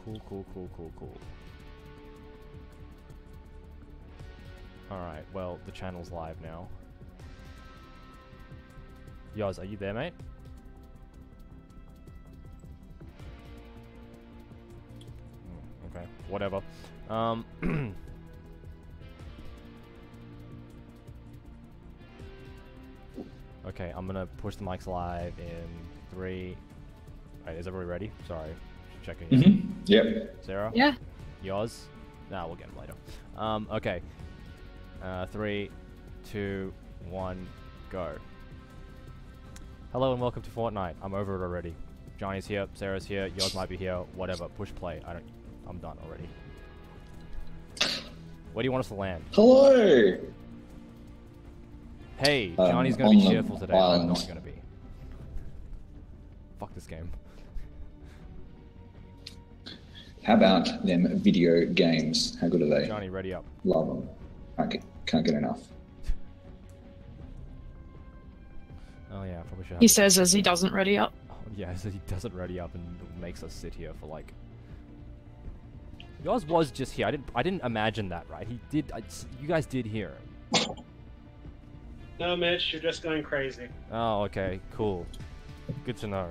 Cool, cool, cool, cool, cool. Alright, well, the channel's live now. Yoz, are you there, mate? Okay, whatever. Okay, I'm gonna push the mics live in 3... Wait, is everybody ready? Sorry, just checking. Yep. Sarah? Yeah. Yoz? Nah, we'll get him later. Okay. 3, 2, 1, go. Hello and welcome to Fortnite. I'm over it already. Johnny's here, Sarah's here, Yoz might be here, whatever. Push play. I'm done already. Where do you want us to land? Hello! Hey, Johnny's gonna be cheerful today. I'm not gonna be. Fuck this game. How about them video games? How good are they? Johnny, ready up. Love them. Can't get enough. Oh yeah, probably should have He says as he doesn't ready up. Oh, yeah, so he doesn't ready up and makes us sit here for like... Yoz was just here. I didn't imagine that, right? He did. You guys did hear it. No, Mitch, you're just going crazy. Oh, okay, cool. Good to know.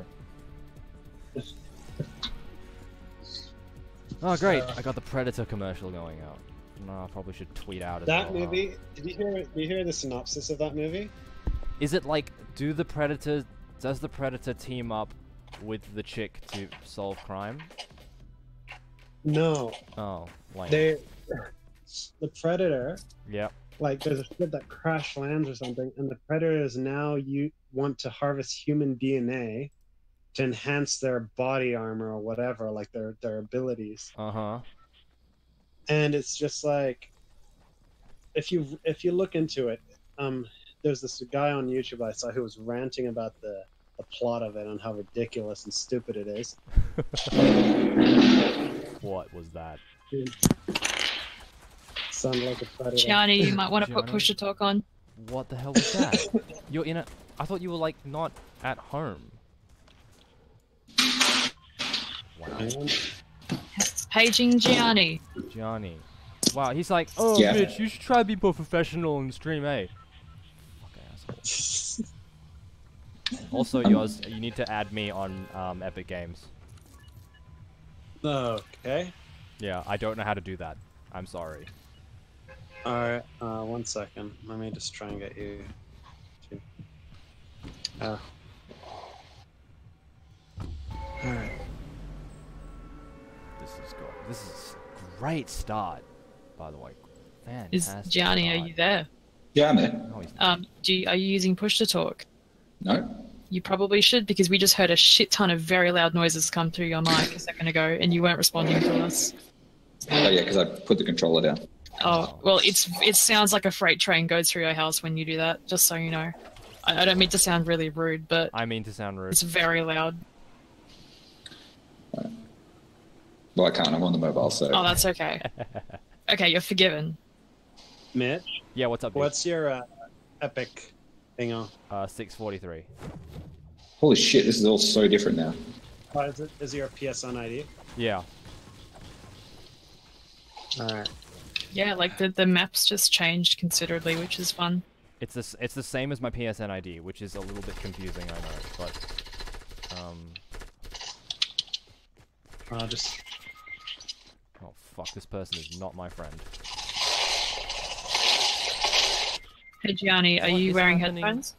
Oh, great! I got the Predator commercial going out. No, I probably should tweet out as That well, movie. Did you hear the synopsis of that movie? Is it like, does the Predator team up with the chick to solve crime? No. Oh, like... The Predator. Yep. Like, there's a ship that crash lands or something, and the Predators now want to harvest human DNA to enhance their body armor or whatever, like their abilities. Uh-huh. And it's just like, if you look into it, there's this guy on YouTube I saw who was ranting about the plot of it and how ridiculous and stupid it is. What was that? Sounded like a Predator. Gianni, you might want to put Gianni? push to talk on. What the hell was that? You're in a... I thought you were like not at home. Wow. Paging Gianni. Gianni. Wow, he's like, oh, Yeah. Mitch, you should try to be more professional and stream, eh? Okay, asshole. Also, Yoz, you need to add me on Epic Games. Okay. Yeah, I don't know how to do that. I'm sorry. Alright, 1 second. Let me just try and get you to... Alright. This is a great start, by the way. Is Fantastic Gianni, are start. you there? Yeah, I'm there. No, he's not. Are you using push to talk? No? You probably should, because we just heard a shit ton of very loud noises come through your mic a second ago, and you weren't responding to us. Oh yeah, because I put the controller down. Oh, well, it sounds like a freight train goes through your house when you do that, just so you know. I don't mean to sound really rude, but I mean to sound rude. it's very loud. Well, I can't. I'm on the mobile, so... Oh, that's okay. Okay, you're forgiven. Mitch, Yeah, what's up, dude? what's your epic thing on? 643. Holy shit, this is all so different now. Is your PSN ID? Yeah. Alright. Yeah, like the maps just changed considerably, which is fun. It's the same as my PSN ID, which is a little bit confusing, I know, but Just... oh fuck, this person is not my friend. Hey Gianni, are What you is wearing happening? headphones?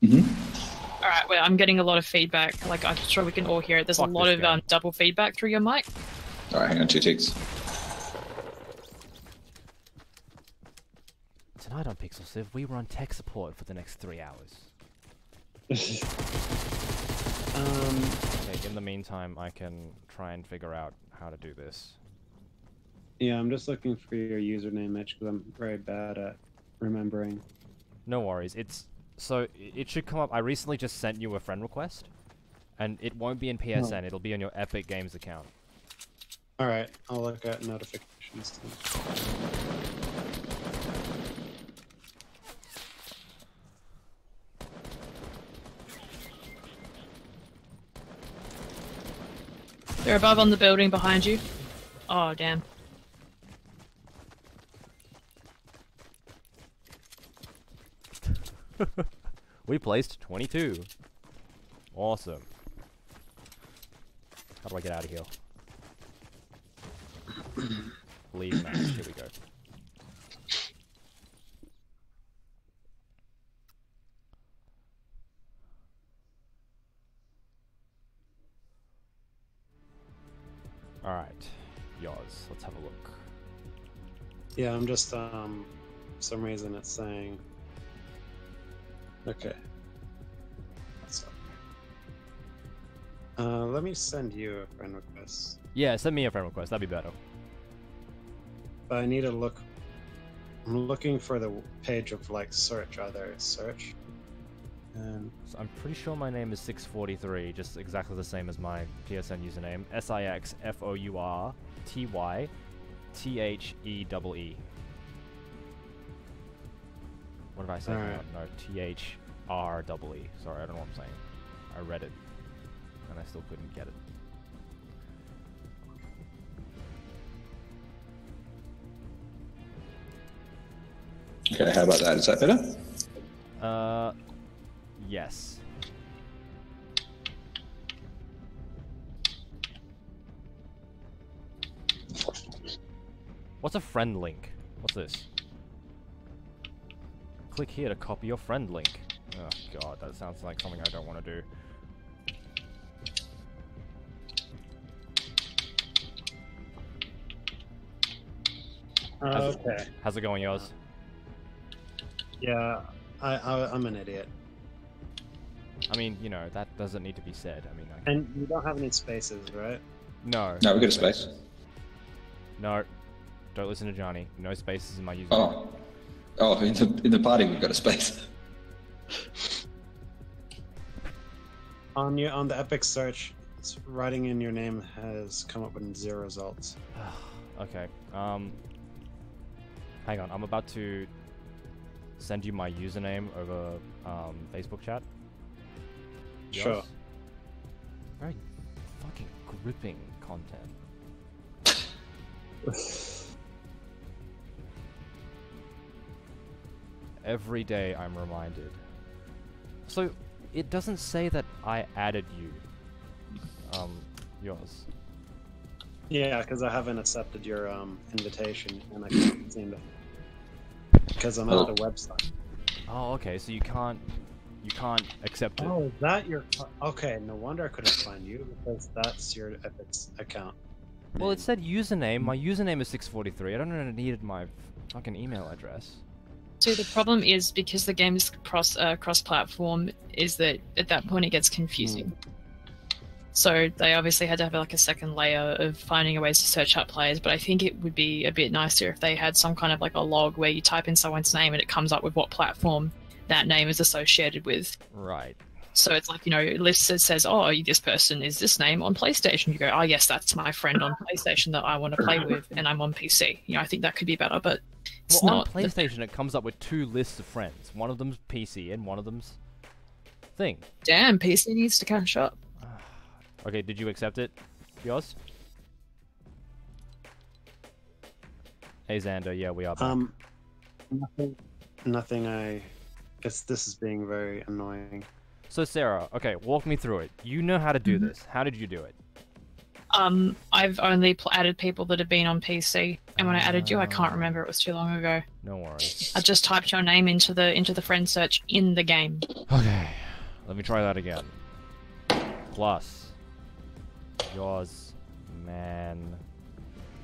Mm-hmm. Alright, well, I'm getting a lot of feedback. Like, I'm sure we can all hear it. There's Fuck a lot this of game. double feedback through your mic. Alright, hang on 2 ticks. Tonight on Pixel Civ, we run tech support for the next 3 hours. Okay, in the meantime, I can try and figure out how to do this. Yeah, I'm just looking for your username, Mitch, because I'm very bad at remembering. No worries, it should come up. I recently just sent you a friend request, and it won't be in PSN, it'll be on your Epic Games account. Alright, I'll look at notifications. They're above on the building behind you. Oh, damn. We placed 22. Awesome. How do I get out of here? Leave match. Here we go. Alright. Yours. Let's have a look. Yeah, I'm just for some reason it's saying. Okay. So, let me send you a friend request. Yeah, send me a friend request. That'd be better. But I need to look. I'm looking for the page of like search. Either search. And So I'm pretty sure my name is 643, just exactly the same as my PSN username. SIXFOURTYTHEEE. What did I say? Alright. No, THREE. Sorry, I don't know what I'm saying. I read it, and I still couldn't get it. Okay, how about that? Is that better? Yes. What's a friend link? What's this? Click here to copy your friend link. Oh god, that sounds like something I don't want to do. okay. How's it going, yours? Yeah, I'm an idiot. I mean, you know, that doesn't need to be said. I mean, I can... And you don't have any spaces, right? No. No, we got a space. No. Don't listen to Johnny. No spaces in my username. Oh. Oh, in the party we've got a space. On the Epic search, writing in your name has come up with 0 results. Okay. Hang on. I'm about to send you my username over Facebook chat. Sure. Yours? Very fucking gripping content. Every day I'm reminded. So, it doesn't say that I added you. Yours. Yeah, because I haven't accepted your invitation, and I can't seem to. Because I'm at the website. Oh, okay. So you can't accept it. Oh, is that your? Okay, no wonder I couldn't find you because that's your Epic's account. Well, it said username. My username is 643. I don't know. I needed my fucking email address. So the problem is because the game is cross-platform, is that at that point it gets confusing. So they obviously had to have like a second layer of finding a ways to search up players. But I think it would be a bit nicer if they had some kind of like a log where you type in someone's name and it comes up with what platform that name is associated with. Right. So it's like, you know, it lists, it says, oh, this person is this name on PlayStation. You go, oh, yes, that's my friend on PlayStation that I want to play with, and I'm on PC. You know, I think that could be better, but it's Well, not. on PlayStation, it comes up with 2 lists of friends. One of them's PC and one of them's thing. Damn, PC needs to catch up. Okay, did you accept it? Yours? Hey, Xander. Yeah, we are back. Nothing. I guess this is being very annoying. So, Sarah, okay, walk me through it. You know how to do this. How did you do it? I've only added people that have been on PC, and when I added you, I can't remember. It was too long ago. No worries. I just typed your name into the friend search in the game. Okay, let me try that again. Plus, yours, man,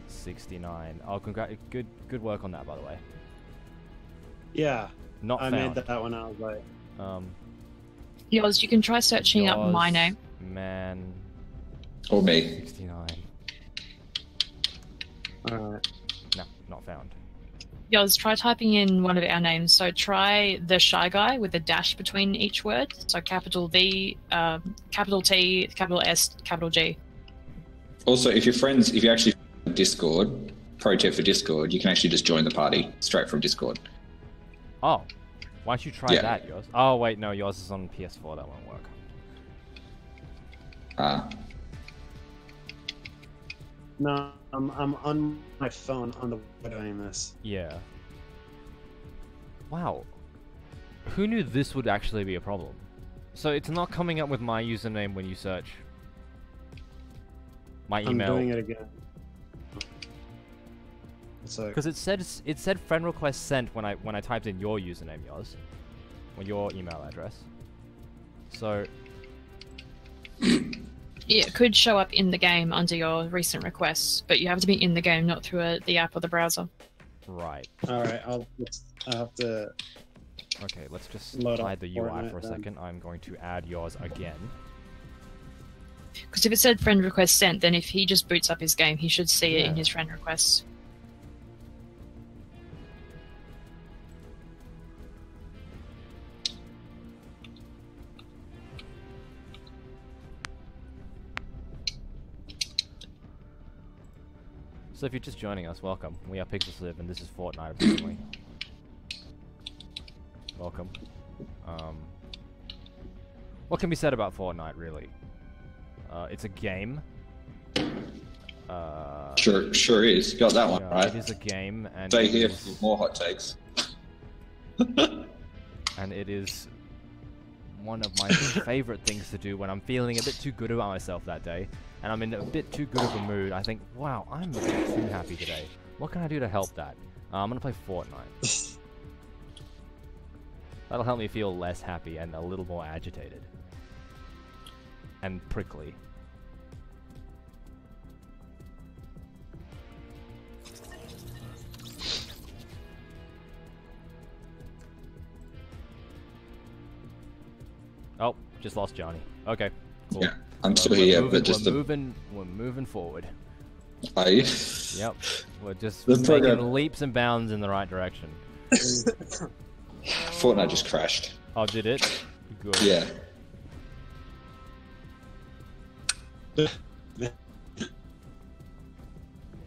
69. Oh, good work on that, by the way. Yeah, Not I found. made that when I was like, Yours, you can try searching up my name. Man, Or me. 69. alright. No, not found. Yours, try typing in one of our names. So try the Shy Guy with a dash between each word. So capital V, capital T, capital S, capital G. Also, if you actually Discord, pro tip for Discord, you can actually just join the party straight from Discord. Oh, why don't you try Yeah. that, yours? Oh, wait, no, yours is on PS4. That won't work. No, I'm on my phone on the way doing this. Yeah. Wow. Who knew this would actually be a problem? So it's not coming up with my username when you search. My email. I'm doing it again. So Because it said friend request sent when I typed in your username, yours, or your email address. So It could show up in the game under your recent requests, but you have to be in the game, not through the app or the browser. right. all right, I'll have to. Okay, let's just Load up hide the UI Fortnite for a then. second. I'm going to add yours again. Because if it said friend request sent, then if he just boots up his game, he should see it in Yeah. his friend requests. So if you're just joining us, welcome. We are Pixelsive and this is Fortnite apparently. Welcome. What can be said about Fortnite, really? It's a game. Sure is. Got that one Yeah, right. it is a game, and Stay it here is- for more hot takes. and it is one of my favorite things to do when I'm feeling a bit too good about myself that day, and I'm in a bit too good of a mood. I think, wow, I'm a bit too happy today. What can I do to help that? I'm gonna play Fortnite. That'll help me feel less happy and a little more agitated. And prickly. Oh, just lost Johnny. Okay, cool. Yeah, I'm still We're here, moving, but just we're moving forward. Are you? Yep, we're just The making program- leaps and bounds in the right direction. Fortnite just crashed. Oh, did it? Good. Yeah.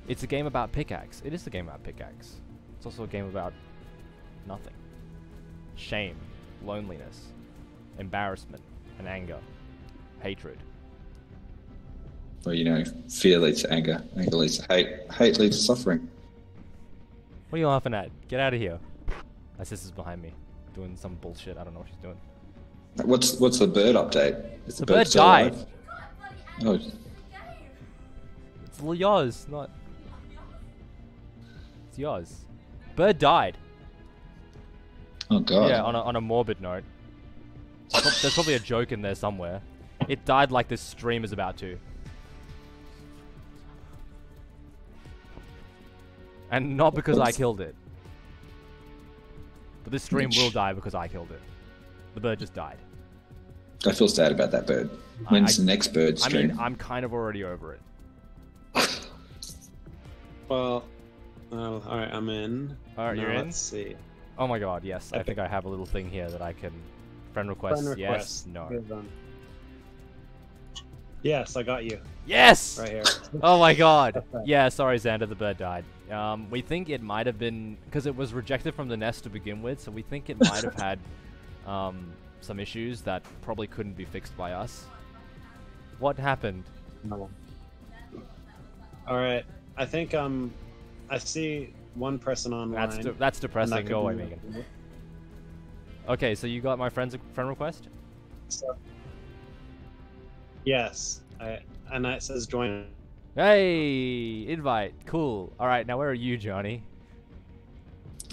It's a game about pickaxe. It is a game about pickaxe. It's also a game about nothing. Shame, loneliness, embarrassment, and anger, hatred. Well, you know, fear leads to anger. Anger leads to hate. Hate leads to suffering. What are you laughing at? Get out of here. My sister's behind me, doing some bullshit. I don't know what she's doing. What's the bird update? Is The bird still died. alive? Oh, It's yours, not. It's yours. Bird died. oh god. Yeah, on a morbid note. There's probably a joke in there somewhere. It died like this stream is about to. And not because I killed it. But this stream will die because I killed it. The bird just died. I feel sad about that bird. When's the next bird I stream? mean, I'm kind of already over it. Well, all right, I'm in. Alright, Now you're in? Let's see. Oh my god, yes. I Okay. think I have a little thing here that I can... Friend request, Friend yes, request. no. Good one. Yes, I got you Yes! right here. Oh my god. Okay. Yeah, sorry Xander, the bird died. We think it might have been... Because it was rejected from the nest to begin with, so we think it might have had some issues that probably couldn't be fixed by us. What happened? No. All right, I think I see one person online. That's and depressing. that Go away, could be- Megan. Okay, so you got my friend request? So, yes, and it says join. Hey! Invite. Cool. Alright, now where are you, Johnny?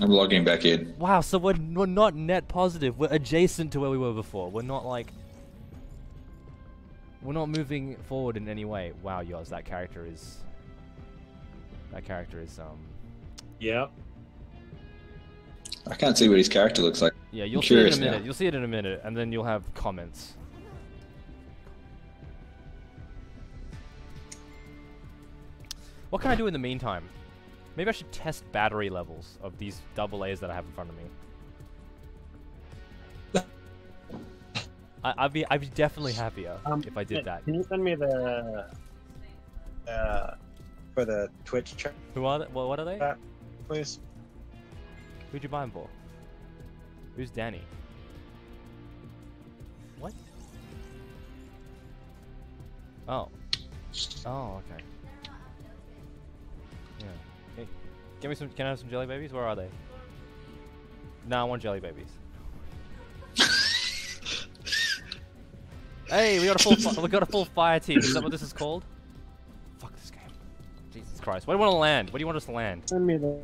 I'm logging back in. Wow, so we're not net positive. We're adjacent to where we were before. We're not like... We're not moving forward in any way. Wow, Yoz, that character is... Yep. I can't see what his character looks like. Yeah, you'll I'm see it in curious a minute. now. You'll see it in a minute, and then you'll have comments. What can I do in the meantime? Maybe I should test battery levels of these AA's that I have in front of me. I'd be definitely happier if I did that. Can you send me the for the Twitch chat, Who are they? What are they? please? Who'd you buy them for? Who's Danny? What? Oh. Oh, okay. Yeah. Hey, give me some. Can I have some jelly babies? Where are they? No, I want jelly babies. Hey, we got a full fire team. Is that what this is called? Fuck this game. Jesus Christ. Where do you want to land? Where do you want us to land? Send me the.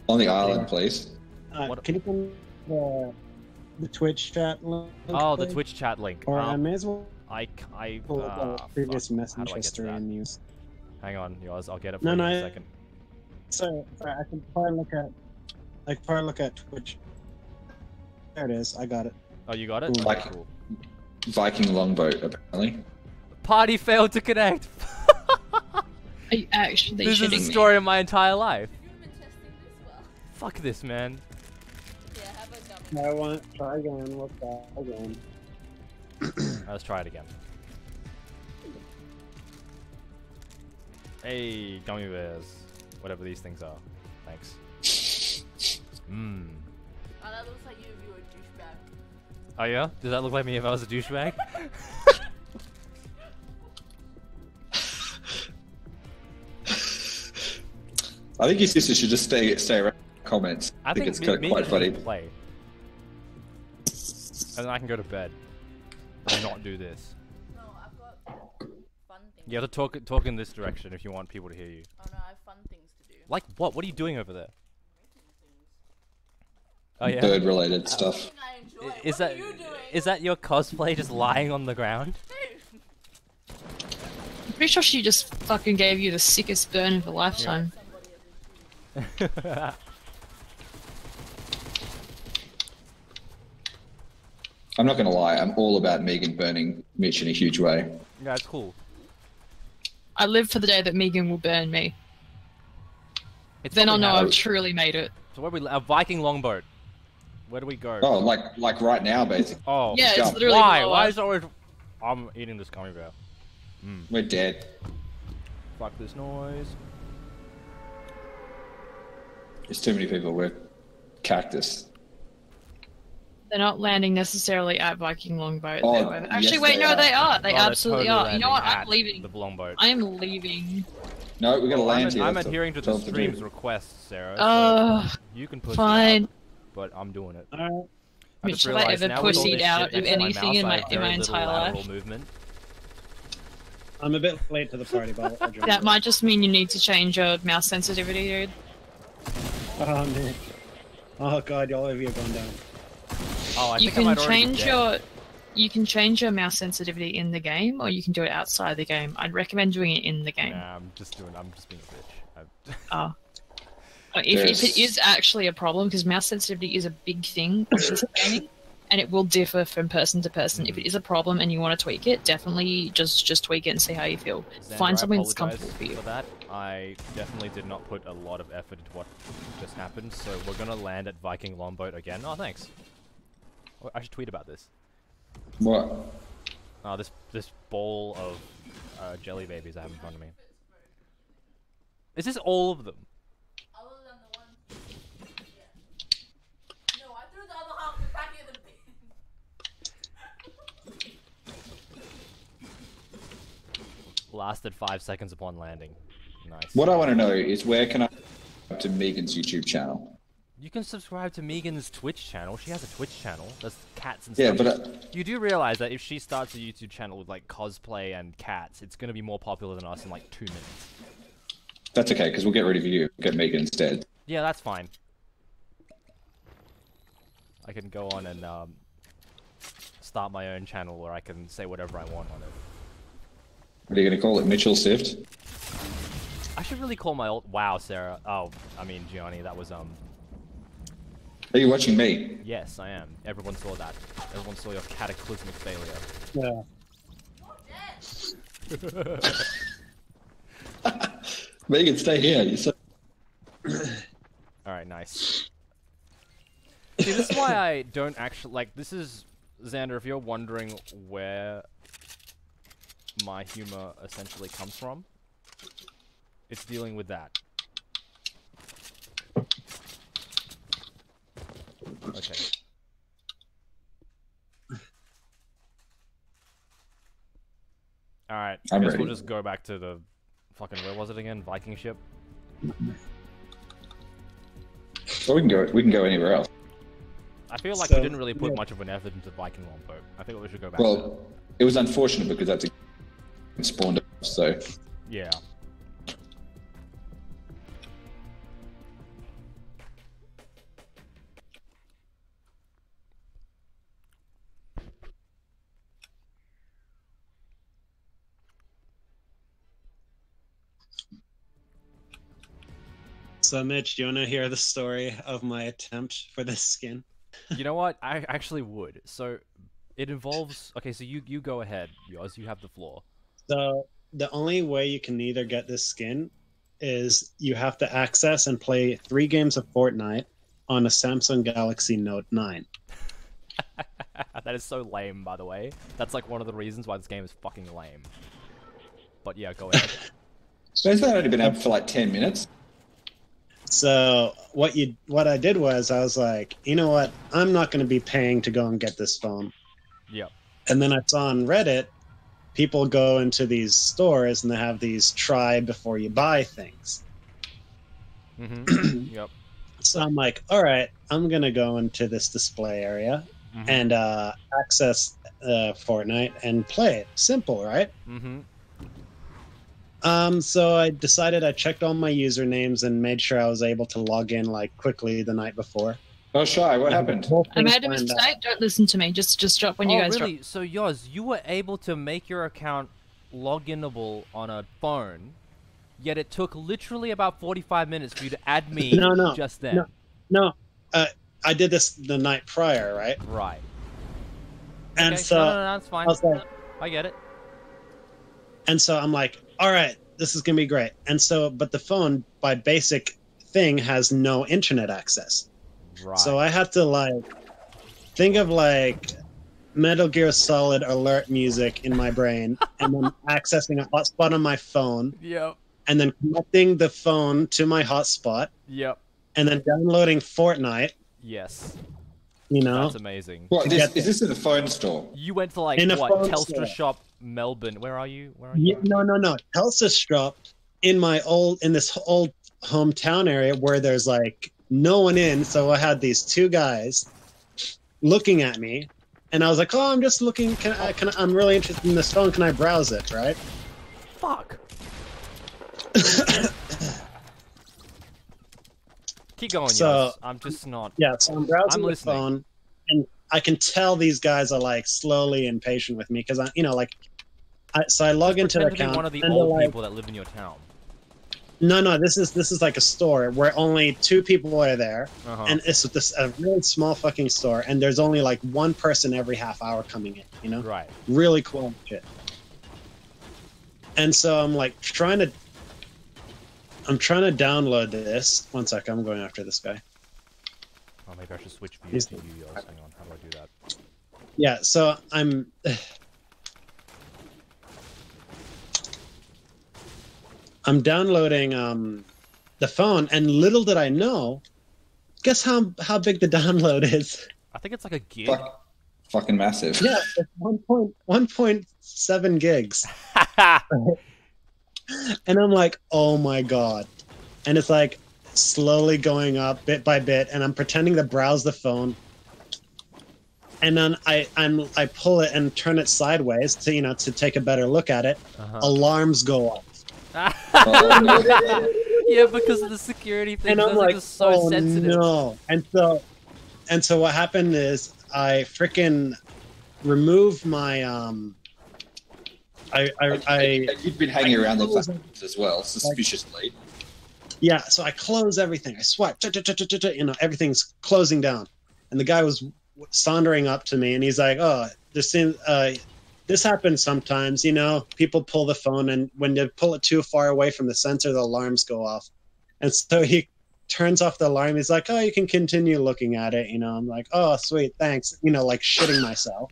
On the island, please. Can you put the Twitch chat link? Oh, the please? Twitch chat link. Or I may as well pull up previous fuck. How message do I get to history that? and use. Hang on, yours. I'll get it for No, you no, in a second. So I can probably look at Twitch. There it is. I got it. Oh, you got it? Cool. Okay, Like- cool. Viking longboat, apparently. Party failed to connect. Are you actually This is the shitting me? story of my entire life. Have you been testing this well? Fuck this, man. Yeah, have a gummy. I want try again. What's that again? Let's try it again. Hey, gummy bears. Whatever these things are. Thanks. Mmm. Oh, that looks like you if you were a douchebag. Oh yeah? Does that look like me if I was a douchebag? I think your sister should just stay around comments. I think it's me quite funny. Play. And then I can go to bed. And not do this. No, I've got fun things. You have to talk in this direction if you want people to hear you. Oh no, I have fun things to do. Like what? What are you doing over there? Making things. Oh yeah. Bird-related stuff. Something I enjoy. Is What that are you doing? is that your cosplay just lying on the ground? I'm pretty sure she just fucking gave you the sickest burn of a lifetime. Somebody at this I'm not gonna lie, I'm all about Megan burning Mitch in a huge way. Yeah, it's cool. I live for the day that Megan will burn me. It's Then I'll probably know how- I've truly made it. So where we a Viking longboat. Where do we go? Oh, like right now, basically. Oh, Yeah, jump. it's literally why? below Why us. is it always? I'm eating this gummy bear. We're dead. Fuck this noise. There's too many people. We're cactus. They're not landing necessarily at Viking Longboat. Oh, though. Actually, yes, wait, they no, are. they are. They Oh, they're absolutely totally are. You know what? landing I'm at leaving. the longboat. I am leaving. No, we gotta land here. I'm That's adhering to what- the that's what to do. stream's requests, Sarah. Uh, so you can push fine. it out, but I'm doing it. Alright. I just Mitch, have I realized ever now with all pussied this out shit of next to my anything mouse, in I my- have in my very little entire life? lateral movement. I'm a bit late to the party, but I'll join. That might just mean you need to change your mouse sensitivity, dude. Oh man. Oh god, all of you are going down. Oh, I You think I can might already be change dead. your you can change your mouse sensitivity in the game, or you can do it outside the game. I'd recommend doing it in the game. Nah, I'm just being a bitch. Oh. If Yes. it is actually a problem, because mouse sensitivity is a big thing with this gaming, and it will differ from person to person. If it is a problem and you want to tweak it, definitely just tweak it and see how you feel. Xander, Find I something that's apologize comfortable for you. For that, I definitely did not put a lot of effort into what just happened, so we're gonna land at Viking Longboat again. Oh, thanks. Oh, I should tweet about this. What? Oh, this bowl of jelly babies I have in front of me. Is this all of them? Other than the one. Yeah. No, I threw the other half back in the bin. Lasted 5 seconds upon landing. Nice. What I want to know is where can I subscribe to Megan's YouTube channel? You can subscribe to Megan's Twitch channel. She has a Twitch channel. There's cats and Yeah, stuff. but You do realize that if she starts a YouTube channel with like cosplay and cats, it's gonna be more popular than us in like 2 minutes. that's okay because we'll get rid of you. Get Megan instead. Yeah, that's fine. I can go on and start my own channel where I can say whatever I want on it. What are you gonna call it? Mitchell Sift? I should really call my old. Wow, Sarah. Oh, I mean Gianni. That was Are you watching me? Yes, I am. Everyone saw that. Everyone saw your cataclysmic failure. Yeah. Megan, stay here. You're so... Alright, nice. See, this is why I don't actually like. This is Xander. If you're wondering where my humor essentially comes from, it's dealing with that. Okay. Alright, I I'm guess ready. we'll just go back to the fucking, where was it again? Viking ship? Well, we can go anywhere else. I feel like So, we didn't really put yeah. much of an effort into Viking longboat. I think we should go back to Well, it was unfortunate because that's a spawned, so that. Yeah. So, Mitch, do you want to hear the story of my attempt for this skin? You know what? I actually would. So, it involves... Okay, so you go ahead, Yoz. You have the floor. So, the only way you can either get this skin is you have to access and play 3 games of Fortnite on a Samsung Galaxy Note 9. That is so lame, by the way. That's like one of the reasons why this game is fucking lame. But yeah, go ahead. so has that only been out for like 10 minutes? So what I did was I was like, you know what? I'm not going to be paying to go and get this phone. Yep. And then I saw on Reddit, people go into these stores and they have these try before you buy things. Mm-hmm. Yep. So I'm like, all right, I'm going to go into this display area and access Fortnite and play it. Simple, right? Mm-hmm. So I decided I checked all my usernames and made sure I was able to log in like quickly the night before. Oh, Shy, what happened? I made a mistake. Don't listen to me. Just drop when you guys really? drop. So, Yoz, you were able to make your account log-inable on a phone, yet it took literally about 45 minutes for you to add me just then. No. I did this the night prior, right? Right. And Okay, so no, that's fine. I was like, I get it. and so I'm like, all right, this is gonna be great. And so, but the phone by basic thing has no internet access. Right. So I had to like think of like Metal Gear Solid alert music in my brain, and then accessing a hotspot on my phone, Yep. and then connecting the phone to my hotspot, Yep. and then downloading Fortnite. Yes. You know, That's amazing. What, to is get this in the phone store? You went to like In a what? phone Telstra store. shop, Melbourne. Where are you? Where are yeah, you? no. Telstra shop in this old hometown area where there's like no one in. So I had these 2 guys looking at me, and I was like, "Oh, I'm just looking. I'm really interested in this phone. Can I browse it?" Right? Fuck. Keep going, So- Yoz. I'm just not. Yeah. So I'm browsing I'm the listening. phone, and I can tell these guys are like slowly impatient with me because so I log into Pretend the to be account. one of the and they're old like, people that live in your town. No, this is like a store where only 2 people are there, Uh-huh. and it's a really small fucking store, and there's only like 1 person every half hour coming in. You know, Right. really cool shit. And so I'm like trying to download this. One sec, I'm going after this guy. Oh, maybe I should switch views to you, Yoz. Hang on. How do I do that? Yeah, so I'm downloading the phone, and little did I know, guess how big the download is. I think it's like a gig. Fucking massive. Yeah, it's 1.7 gigs. And I'm like, oh my god. And it's like slowly going up bit by bit, and I'm pretending to browse the phone. And then I pull it and turn it sideways to take a better look at it. Uh-huh. Alarms go off. Oh, no. Yeah, because of the security thing. And I'm Those are like, just so oh sensitive. no. And so what happened is I freaking removed my You've been hanging around there for as well, suspiciously. Yeah, so I close everything. I swipe, everything's closing down. And the guy was sauntering up to me, and he's like, "Oh, this happens sometimes. People pull the phone, and when you pull it too far away from the sensor, the alarms go off." And so he turns off the alarm. He's like, "Oh, you can continue looking at it." I'm like, "Oh, sweet, thanks." Like shitting myself.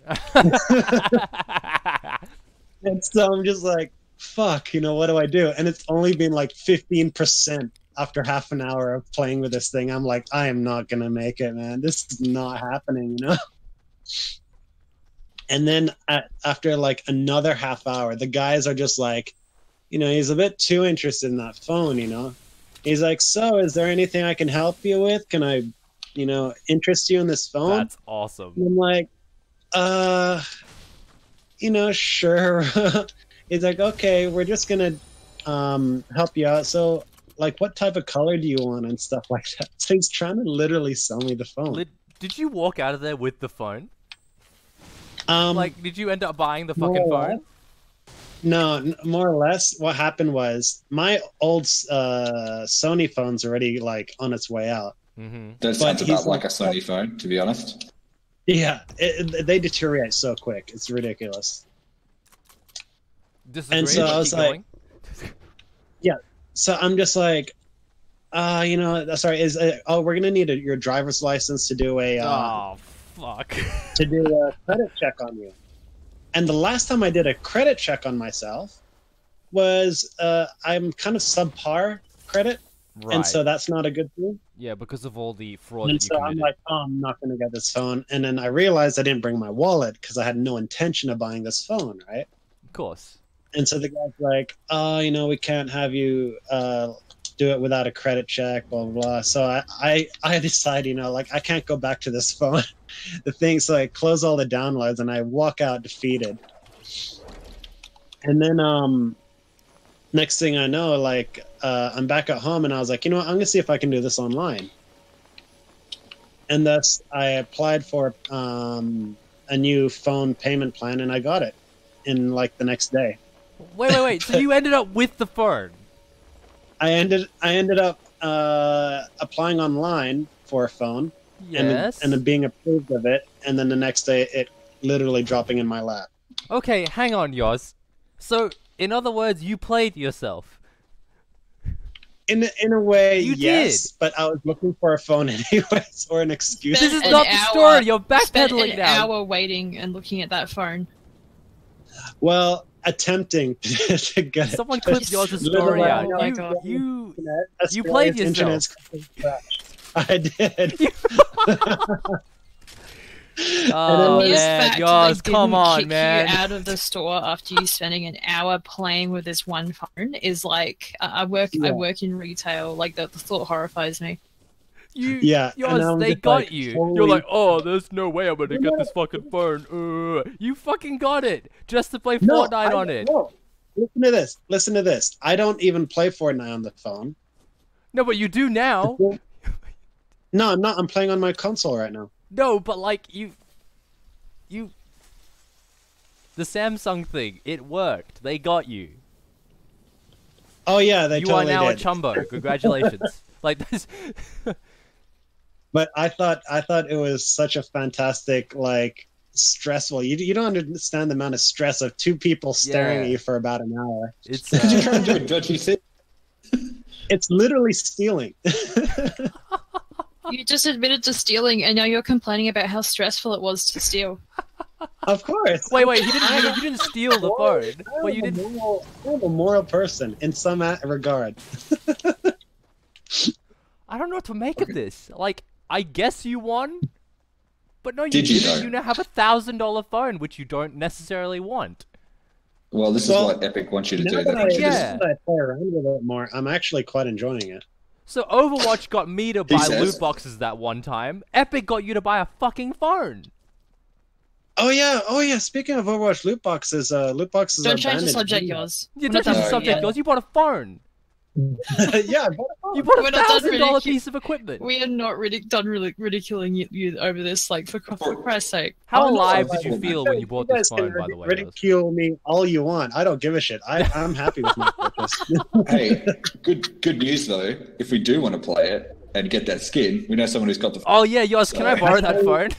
And so I'm just like, fuck, what do I do? And it's only been like 15% after half an hour of playing with this thing. I'm like, I am not going to make it, man. This is not happening, And then after like another half hour, the guys are just like, he's a bit too interested in that phone. He's like, so is there anything I can help you with? Can I, interest you in this phone? That's awesome. And I'm like, sure. He's like, okay, we're just gonna help you out. So, like, what type of color do you want and stuff like that? So he's trying to literally sell me the phone. Did you walk out of there with the phone? Like, did you end up buying the fucking phone? No, more or less. What happened was my old Sony phone's already like on its way out. Mm-hmm. That sounds about like a Sony phone, to be honest. Yeah, they deteriorate so quick. It's ridiculous. Disagree, and so I was like, going. yeah. So I'm just like, sorry. We're gonna need your driver's license to do a oh fuck to do a credit check on you. And the last time I did a credit check on myself was I'm kind of subpar credit, right. And so that's not a good thing. Yeah, because of all the fraud. And so I'm like, I'm not going to get this phone. And then I realized I didn't bring my wallet because I had no intention of buying this phone, right? Of course. And so the guy's like, we can't have you do it without a credit check, blah, blah, blah. So I decide, I can't go back to this phone. The thing, so I close all the downloads and I walk out defeated. And then next thing I know, I'm back at home and I was like, I'm going to see if I can do this online. And thus I applied for a new phone payment plan and I got it in the next day. Wait. So you ended up with the phone? I ended up applying online for a phone. Yes. And then being approved of it, and then the next day it literally dropping in my lap. Okay, hang on, Yoz. So, in other words, you played yourself. In a way, you yes. Did. But I was looking for a phone anyways, or an excuse. This is not the story. You're backpedaling now. An hour waiting and looking at that phone. Well, attempting to get Someone clipped Yoz's story out. You played yourself. I did. Oh man, Yoz, come on, man! You out of the store after you spending an hour playing with this one phone is like I work in retail. Like the thought horrifies me. Yoz, they got you. You're like, oh, there's no way I'm gonna get this fucking phone. You fucking got it just to play Fortnite on it. No. Listen to this. I don't even play Fortnite on the phone. No, but you do now. No, I'm not. I'm playing on my console right now. No, but you... The Samsung thing, it worked. They got you. Oh yeah, they totally did. You are now a chumbo. Congratulations. This... But I thought it was such a fantastic, stressful. You don't understand the amount of stress of two people staring at you for about an hour. It's you're trying to do it, don't you think? It's literally stealing. You just admitted to stealing, and now you're complaining about how stressful it was to steal. Of course. Wait, you didn't steal the phone. Well, you didn't. I'm a moral person in some regard. I don't know what to make of this. I guess you won, but no, you didn't. You now have a $1,000 phone, which you don't necessarily want. Well, this is what Epic wants you to do. Now that I play around with it more, I'm actually quite enjoying it. So Overwatch got me to buy loot boxes that one time. Epic got you to buy a fucking phone. Oh yeah. Speaking of Overwatch loot boxes Don't change the subject, yours. You don't change the subject, yours. You bought a phone. Yeah, I bought a phone. You bought a $1,000 piece of equipment. We are not done ridiculing you over this, for Christ's sake. How alive did you feel when you bought this phone, by the way? Ridicule me all you want. I don't give a shit. I'm happy with my purchase. Hey, good news though. If we do want to play it and get that skin, we know someone who's got the phone. Oh yeah, Yoz, can I borrow that phone?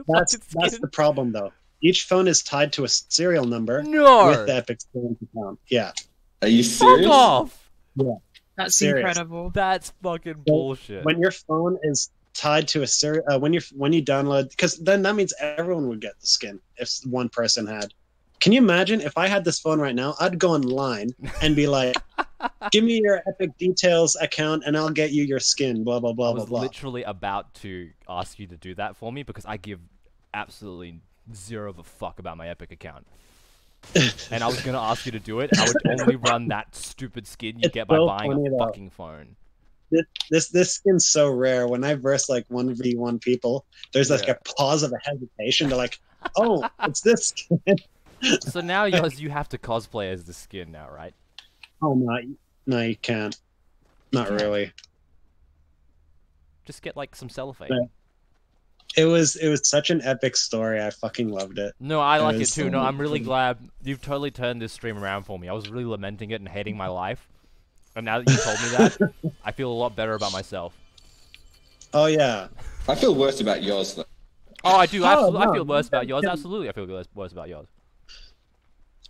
That's the problem though. Each phone is tied to a serial number with the Epic Experience account. Yeah. Are you serious? Fuck off! Yeah. That's serious. Incredible. That's fucking bullshit. When your phone is tied to a serial, when you download, because then that means everyone would get the skin if one person had. Can you imagine if I had this phone right now? I'd go online and be like, "Give me your Epic Details account, and I'll get you your skin." Blah blah blah blah blah. I was literally about to ask you to do that for me because I give absolutely zero of a fuck about my Epic account. and I was gonna ask you to do it, and I would only run that stupid skin you It's get by so buying funny, a though. fucking phone. This skin's so rare. When I verse like 1v1 people, there's like Yeah. a pause of a hesitation to like, oh, it's this skin. So now you have to cosplay as the skin now, right? Oh no, you can't. Not really. Just get like some cellophane. Right. It was such an epic story. I fucking loved it. No, I like it was too. so No, I'm really good. glad you've totally turned this stream around for me. I was really lamenting it and hating my life. And now that you told me that, I feel a lot better about myself. Oh yeah. I feel worse about yours though. Oh, I do. Oh, I no. feel worse about yours. Absolutely, I feel worse about yours.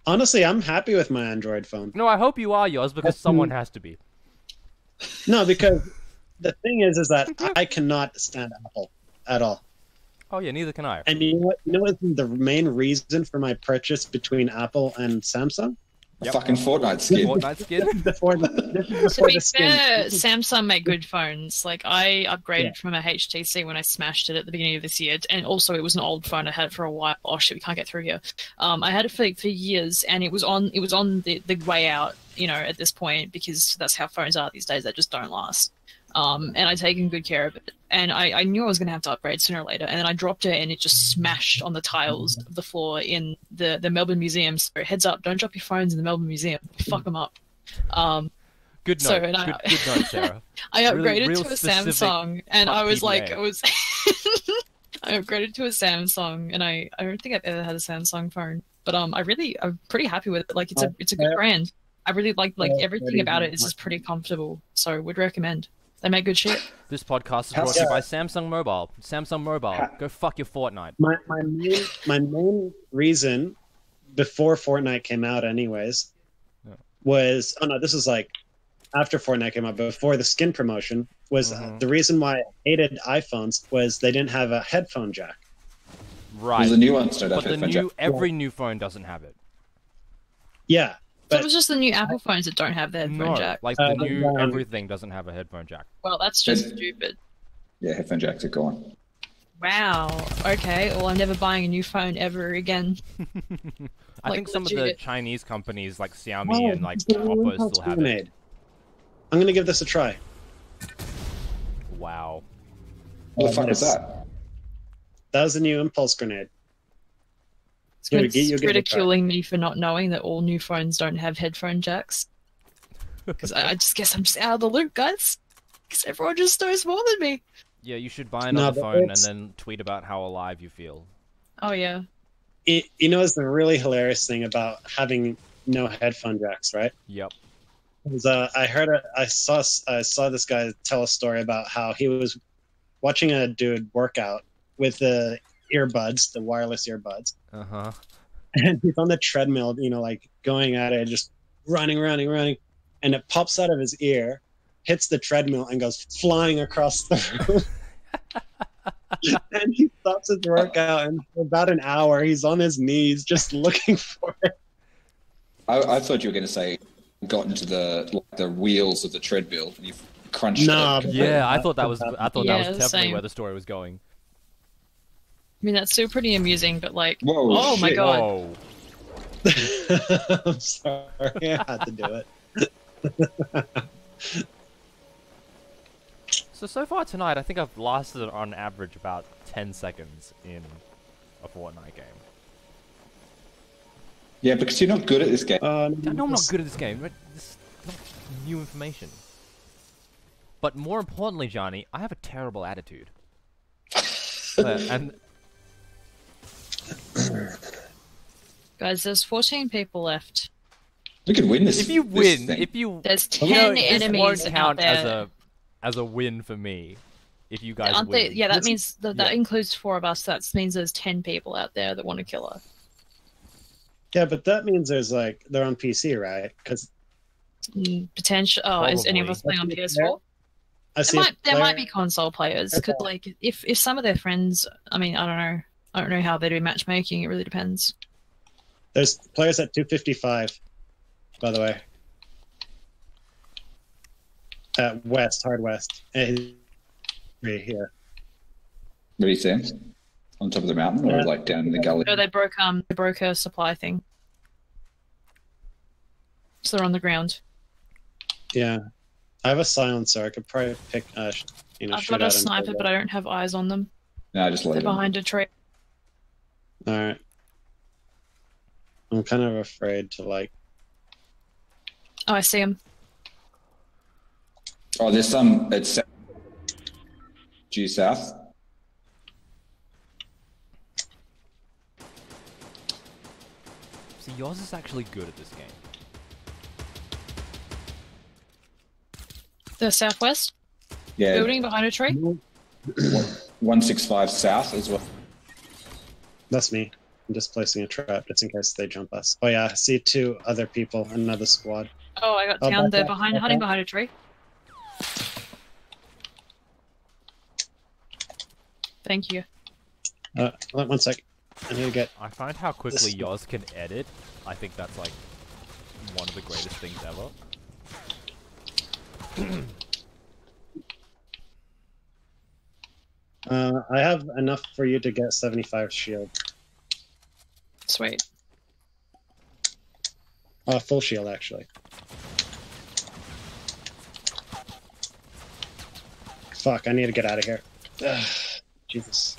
Honestly, I'm happy with my Android phone. No, I hope you are yours because someone has to be. No, because the thing is that I cannot stand Apple at all. Oh yeah, neither can I. And you know what? You know what's the main reason for my purchase between Apple and Samsung? A fucking Fortnite skin. Fortnite skin. Before the To be skin. fair, Samsung make good phones. Like I upgraded from a HTC when I smashed it at the beginning of this year, and also it was an old phone. I had it for a while. Oh shit, we can't get through here. I had it for years, and it was on the way out. You know, at this point, because that's how phones are these days. They just don't last. And I'd taken good care of it. And I knew I was going to have to upgrade sooner or later. And then I dropped it and it just smashed on the tiles of the floor in the Melbourne Museum. So heads up, don't drop your phones in the Melbourne Museum. Fuck them up. Good note. So, and Good note, Sarah. I upgraded Real to a specific Samsung and I was like, PDA. I upgraded to a Samsung and I don't think I've ever had a Samsung phone. But I'm pretty happy with it. Like it's a good brand. I really like everything about it is just pretty comfortable. So would recommend. They make good shit. This podcast is brought to you by Samsung Mobile. Samsung Mobile, go fuck your Fortnite. My main reason before Fortnite came out, anyways, was this is like after Fortnite came out, before the skin promotion, was the reason why I hated iPhones was they didn't have a headphone jack. Right. Because the new ones don't But have the headphone jack. every new phone doesn't have it. Yeah, So but it was just the new Apple phones that don't have the headphone No, jack. like the but, new um, everything doesn't have a headphone jack. Well, that's just Yes. stupid. Yeah, headphone jacks are gone. Wow. Okay. Well, I'm never buying a new phone ever again. I Like, think some of the legit. Chinese companies like Xiaomi and like it's a Oppo impulse still have it. grenade. I'm gonna give this a try. Wow. What the fuck is Yes. that? That was a new impulse grenade. It's Here, been you give it a try. ridiculing me for not knowing that all new phones don't have headphone jacks. Because I just guess I'm just out of the loop, guys. Because everyone just knows more than me. Yeah, you should buy No, another but phone and it's- then tweet about how alive you feel. Oh yeah. You know, it's the really hilarious thing about having no headphone jacks, right? Yep. Was, I saw this guy tell a story about how he was watching a dude work out with the earbuds, the wireless earbuds, Uh-huh. and he's on the treadmill, you know, like going at it, just running, and it pops out of his ear, hits the treadmill, and goes flying across the room. And he stops his workout, and for about an hour, he's on his knees just looking for it. I thought you were going to say got into the wheels of the treadmill and you've crunched Nah, it. Yeah, I thought that was that was Yeah, definitely same. where the story was going. I mean, that's still pretty amusing, but like, Whoa, oh my shit. god. Whoa. I'm sorry, I had to do it. So far tonight, I think I've lasted on average about 10 seconds in a Fortnite game. Yeah, because you're not good at this game. I know I'm not good at this game, but this is not new information. But more importantly, Johnny, I have a terrible attitude. And Guys, there's 14 people left. We could win this. if you this win, thing. if you There's 10 you know, this enemies won't out count there. as a win for me. If you guys Aren't win. they? Yeah, that This- means that yeah. includes 4 of us. That means there's 10 people out there that want to kill her. Yeah, but that means there's like they're on PC, right? Because Potential. Oh, is any of us playing on Probably. PS4? I see a There might player- be console players. Could like if some of their friends. I mean, I don't know. I don't know how they do matchmaking. It really depends. There's players at 255, by the way. At West, Hard West. Right here. Where do you stand? On top of the mountain or Yeah. like down in the gully? No, they broke a supply thing. So they're on the ground. Yeah, I have a silencer. I could probably pick, you know, I've shoot got a at him. sniper, but I don't have eyes on them. No, just They're leave them. behind a tree. All right. I'm kind of afraid to like. Oh, I see him. Oh, there's some. It's due south. See, yours is actually good at this game. The southwest Yeah, building behind a tree. 165 south as well. That's me. I'm just placing a trap just in case they jump us. Oh yeah, I see two other people, another squad. Oh, I got Oh, down. back They're up, behind, back hiding up. behind a tree. Thank you. One sec. I need to get. I find how quickly This- yours can edit. I think that's like one of the greatest things ever. I have enough for you to get 75 shield. Sweet. Full shield actually. Fuck! I need to get out of here. Ugh, Jesus.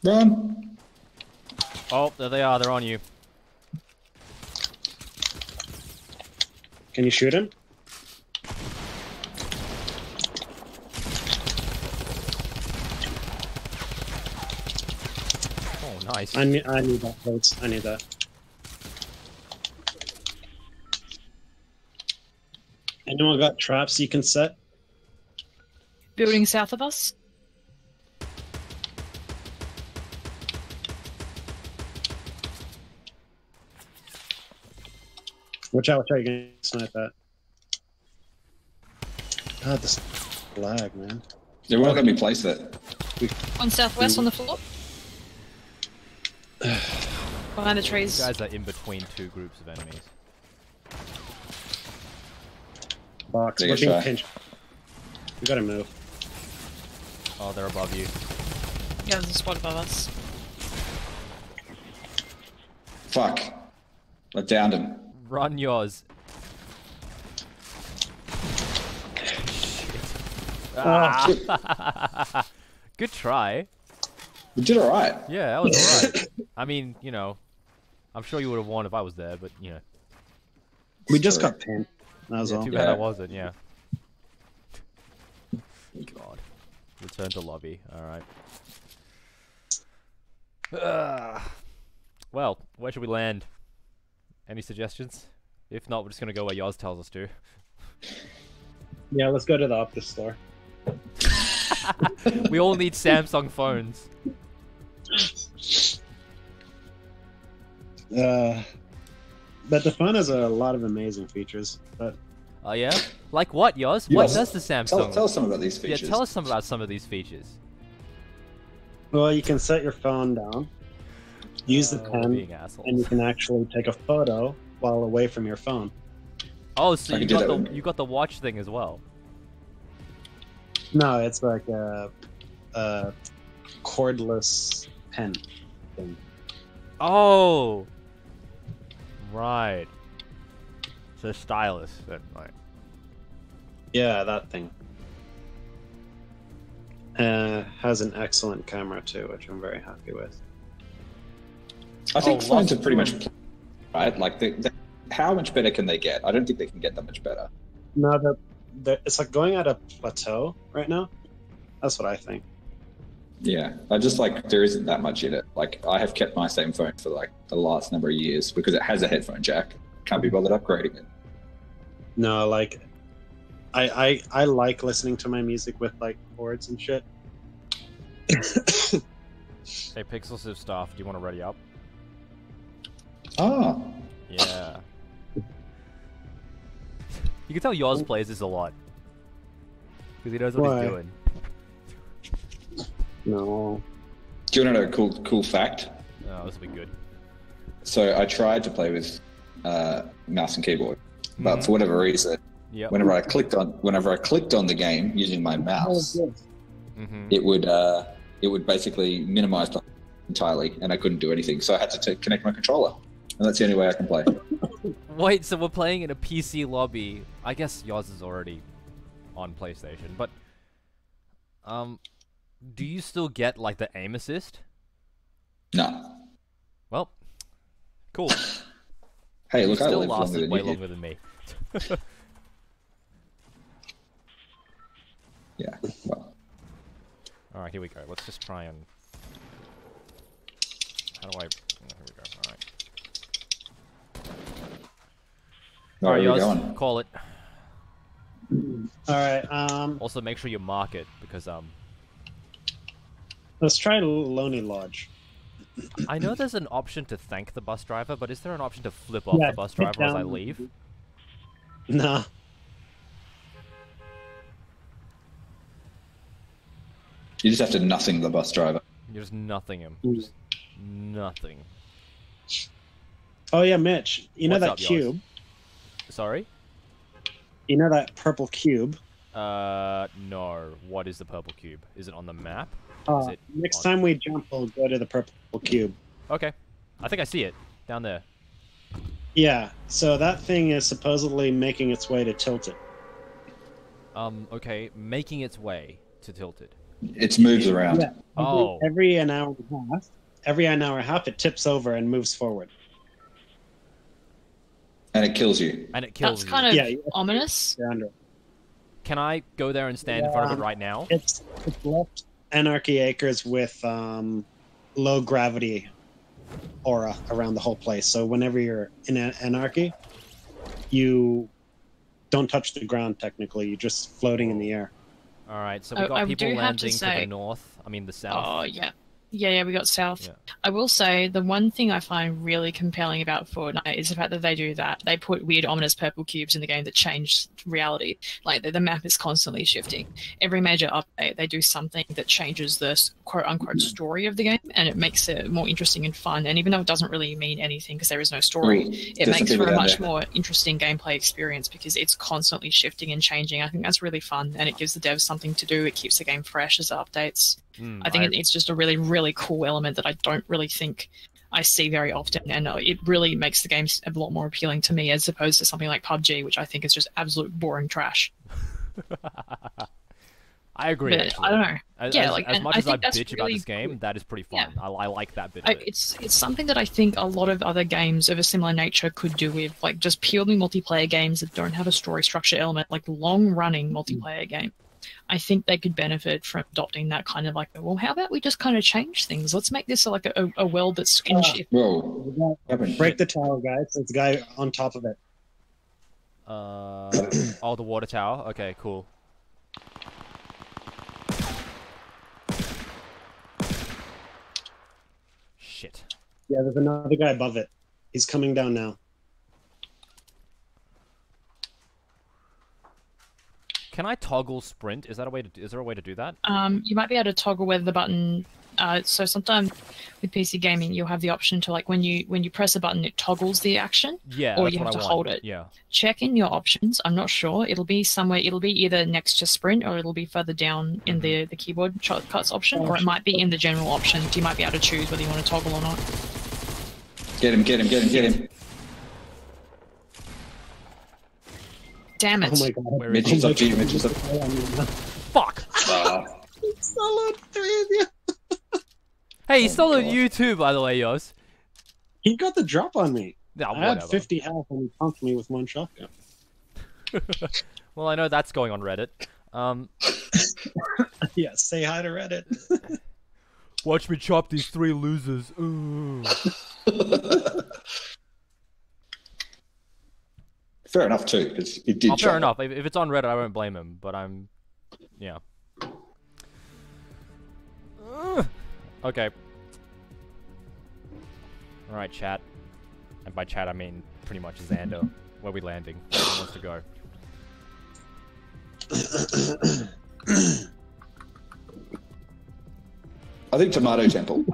Run. Oh, there they are. They're on you. Can you shoot him? Oh, nice. I need that, please. I need that. Anyone got traps you can set? Building south of us. Watch out, you can snipe that. God, this lag, man. They won't let me place it. On southwest on the floor. Behind the You trees. guys are in between two groups of enemies. Box, Take we're a being shot. pinched. We gotta move. Oh, they're above you. Yeah, there's a squad above us. Fuck. I downed him. Run yours. Ah. Good try. We did alright. Yeah, that was alright. I mean, you know, I'm sure you would have won if I was there, but you know. We just True. got pinned. That was Yeah, all. too bad I Yeah. wasn't, yeah. God. Return to lobby, alright. Well, where should we land? Any suggestions? If not, we're just gonna go where Yoz tells us to. Yeah, let's go to the Optus store. We all need Samsung phones. But the phone has a lot of amazing features. But Oh yeah? Like what, Yoz? What Yoz, does the Samsung... Tell us some about these Yeah, features. tell us some about some of these features. well, you can set your phone down, use the We're pen, being assholes. and you can actually take a photo while away from your phone. Oh, so I you can do got that the with- you got the watch thing as well. No, it's like a cordless pen thing. Oh, right. So stylus, then, right? Yeah, that thing. Has an excellent camera too, which I'm very happy with. I think Oh, phones lots are pretty of much right. Like, how much better can they get? I don't think they can get that much better. No, it's like going at a plateau right now. That's what I think. Yeah, I just like there isn't that much in it. Like, I have kept my same phone for like the last number of years because it has a headphone jack. Can't be bothered upgrading it. No, like I like listening to my music with like chords and shit. Hey, Pixel Civ staff, do you want to ready up? Oh, Yeah. You can tell Yoz plays this a lot. Because he knows what Why? he's doing. No. do you want to know a cool fact? Oh, this will be good. So I tried to play with mouse and keyboard, but Mhm. for whatever reason, Yep. whenever I clicked on the game using my mouse, Mm-hmm. it would basically minimize entirely, and I couldn't do anything. So I had to connect my controller, and that's the only way I can play. Wait, so we're playing in a PC lobby. I guess yours is already on PlayStation, but do you still get like the aim assist? No. Well, cool. Hey, look, you I still live longer lasted than way you longer did. than me. Yeah. Well, All right, here we go. Let's just try and. How do I? Oh, here we go. All right. where are we Yoz, going? call it. All right. Also, make sure you mark it because Let's try Lonely Lodge. I know there's an option to thank the bus driver, but is there an option to flip off Yeah, the bus hit driver as I down. leave? No. You just have to nothing the bus driver. You're just nothing him. Mm. Just nothing. Oh yeah, Mitch. You know What's that up, Yoz? cube? Sorry? You know that purple cube? No. What is the purple cube? Is it on the map? Is it Next on- time we jump, we'll go to the purple cube. Okay. I think I see it. Down there. Yeah. So that thing is supposedly making its way to Tilted. Okay. Making its way to Tilted. It moves around. Yeah. Oh. Every an hour and a half. Every an hour and a half, it tips over and moves forward. And it kills you. And it kills That's you. kind of Yeah, you- ominous. You're under it. Can I go there and stand in front of it right now? It's left Anarchy Acres with low gravity aura around the whole place. So whenever you're in Anarchy, you don't touch the ground technically. You're just floating in the air. Alright, so we I got people do have to landing to the say- north. I mean the south. Oh yeah. Yeah, we got south. Yeah. I will say the one thing I find really compelling about Fortnite is the fact that they do that. They put weird, ominous purple cubes in the game that change reality. Like the map is constantly shifting. Every major update, they do something that changes the quote-unquote story of the game, and it makes it more interesting and fun. And even though it doesn't really mean anything because there is no story, Ooh, it there's some makes people for a down much there. more interesting gameplay experience because it's constantly shifting and changing. I think that's really fun, and it gives the devs something to do. It keeps the game fresh as it updates. I think it's just a really, really cool element that I don't really think I see very often, and it really makes the game a lot more appealing to me as opposed to something like PUBG, which I think is just absolute boring trash. I agree. But actually. I don't know. As, Yeah, as, like, as and much I as I think that's bitch about really this game, cool. that is pretty fun. Yeah. I like that bit of it. It's something that I think a lot of other games of a similar nature could do with, like, just purely multiplayer games that don't have a story structure element, like long-running multiplayer game. I think they could benefit from adopting that kind of like, well, how about we just kind of change things? Let's make this like a world that's can shift. Whoa. Break the tower, guys. There's a guy on top of it. Oh, the water tower. Okay, cool. Shit. Yeah, there's another guy above it. He's coming down now. Can I toggle sprint? Is that a way to? Is there a way to do that? You might be able to toggle whether the button. So sometimes with PC gaming, you'll have the option to like when you press a button, it toggles the action, Yeah. or that's you what have I to want. hold it. Yeah. Check in your options. I'm not sure. It'll be somewhere. It'll be either next to sprint or it'll be further down in the keyboard shortcuts option, or it might be in the general options. You might be able to choose whether you want to toggle or not. Get him, get him, get him, get him. Damn it! Oh my god. Where is Mitch is Oh my up to you, God. Mitch is up. Fuck. Solid three of you. Hey, he's still on God. you too, by the way, Yoz. He got the drop on me. No, I had whatever. 50 health and he pumped me with one shotgun. Well, I know that's going on Reddit. Yeah, say hi to Reddit. Watch me chop these 3 losers. Ooh. Fair enough too, because he did. Oh, fair chop enough. If it's on Reddit, I won't blame him. But yeah. Okay. All right, chat. And by chat, I mean pretty much Xander. Where are we landing? Who wants to go? I think Tomato Temple.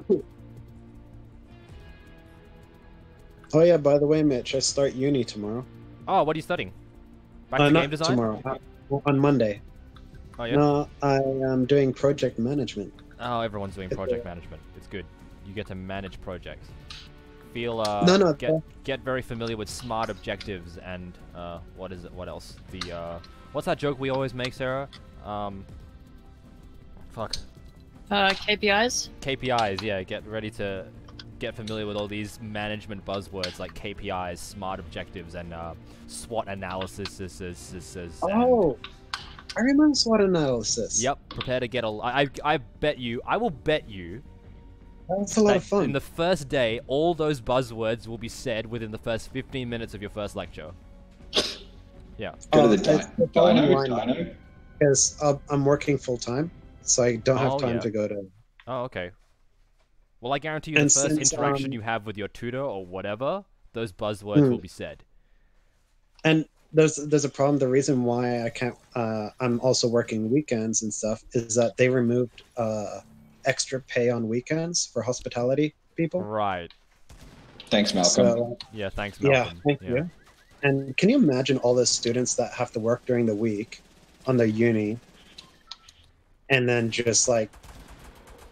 Oh yeah, by the way, Mitch, I start uni tomorrow. Oh, what are you studying? Back to Not game design? tomorrow. On Monday. Oh yeah. No, I am doing project management. Oh, everyone's doing project management. It's good. you get to manage projects. Feel No, get very familiar with smart objectives and what is it? What else? The what's that joke we always make, Sarah? Fuck. KPIs. KPIs. Yeah, get ready to get familiar with all these management buzzwords like KPIs, smart objectives, and SWOT analysis. Oh, I remember SWOT analysis. Yep. Prepare to get a. I bet you. I will bet you. That's a lot of fun. In the first day, all those buzzwords will be said within the first 15 minutes of your first lecture. Yeah. Go to the Dino. Because I'm working full time, so I don't have time to go to. Oh, okay. Well, I guarantee you the first interaction you have with your tutor or whatever, those buzzwords will be said. And there's a problem. The reason why I can't, I'm also working weekends and stuff, is that they removed extra pay on weekends for hospitality people. Right. Thanks, Malcolm. So, yeah, thanks, Malcolm. Yeah, thank you. And can you imagine all the students that have to work during the week on their uni, and then just like,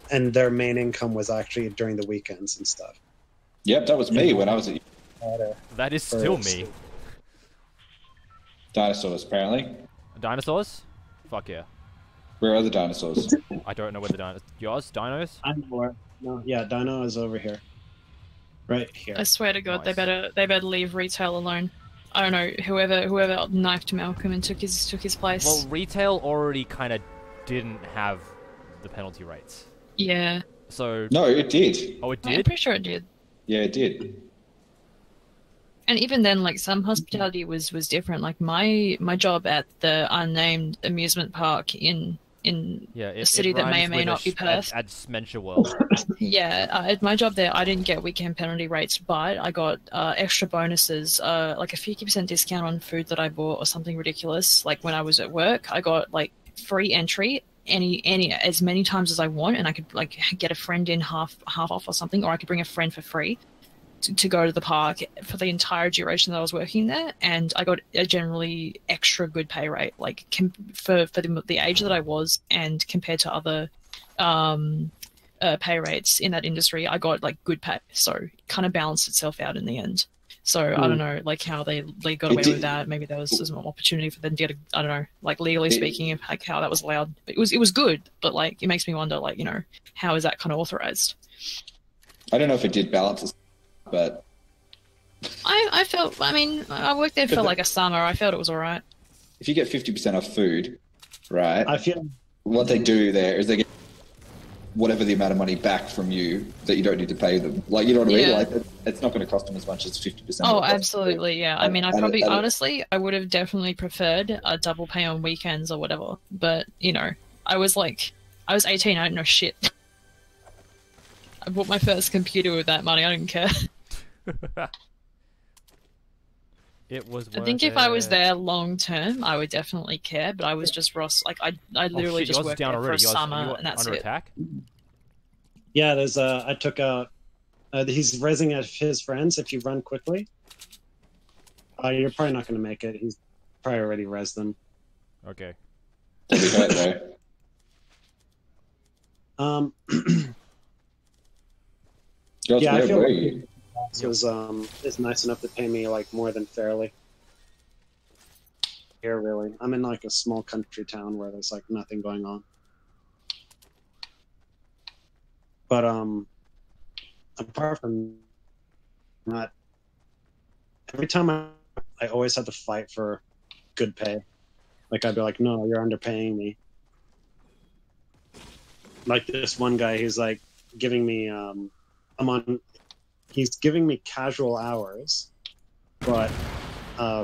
and their main income was actually during the weekends and stuff. Yep, that was me when I was at. That is still me. Dinosaurs, apparently. Dinosaurs? Fuck yeah. Where are the dinosaurs? I don't know where the dinos. Yours? Dinos? I'm more. No, yeah, Dino is over here. Right here. I swear to God, they better leave retail alone. I don't know, whoever knifed Malcolm and took his place. Well, retail already kind of didn't have the penalty rates. Yeah. So. No, it did. Oh, it did? I'm pretty sure it did. Yeah, it did. And even then, like, some hospitality was different. Like my job at the unnamed amusement park in a city that may or may not be Perth. At Smentia World. Yeah, at my job there, I didn't get weekend penalty rates, but I got extra bonuses, like a 50% discount on food that I bought or something ridiculous. Like when I was at work, I got like free entry as many times as I want, and I could like get a friend in half off or something, or I could bring a friend for free to go to the park for the entire duration that I was working there, and I got a generally extra good pay rate, like for the age that I was, and compared to other pay rates in that industry, I got like good pay, so it kind of balanced itself out in the end. So I don't know, like how they got away with that. Maybe there was some opportunity for them to get I don't know, like legally speaking, like how that was allowed. But it was good, but like it makes me wonder, like, you know, how is that kind of authorized? I don't know if it did balance, but I felt. I mean, I worked there for like a summer. I felt it was all right. If you get 50% off food, right? I feel what they do there is they get whatever the amount of money back from you that you don't need to pay them. Like, you know what I mean? Like, it's not going to cost them as much as 50%. Oh, absolutely, yeah. I mean, honestly, I would have definitely preferred a double pay on weekends or whatever. But, you know, I was 18, I didn't know shit. I bought my first computer with that money, I didn't care. It was I think if I was there long term, I would definitely care, but I was just Ross. Like, I literally just worked there for a summer, and that's under it. Attack? Yeah, there's I took out. He's raising at his friends. If you run quickly, you're probably not going to make it. He's probably already rezzed them. Okay. Yeah, I feel like is nice enough to pay me like more than fairly. Here, really, I'm in like a small country town where there's like nothing going on. But apart from that, every time I always have to fight for good pay. Like I'd be like, no, you're underpaying me. Like this one guy, he's like giving me he's giving me casual hours, but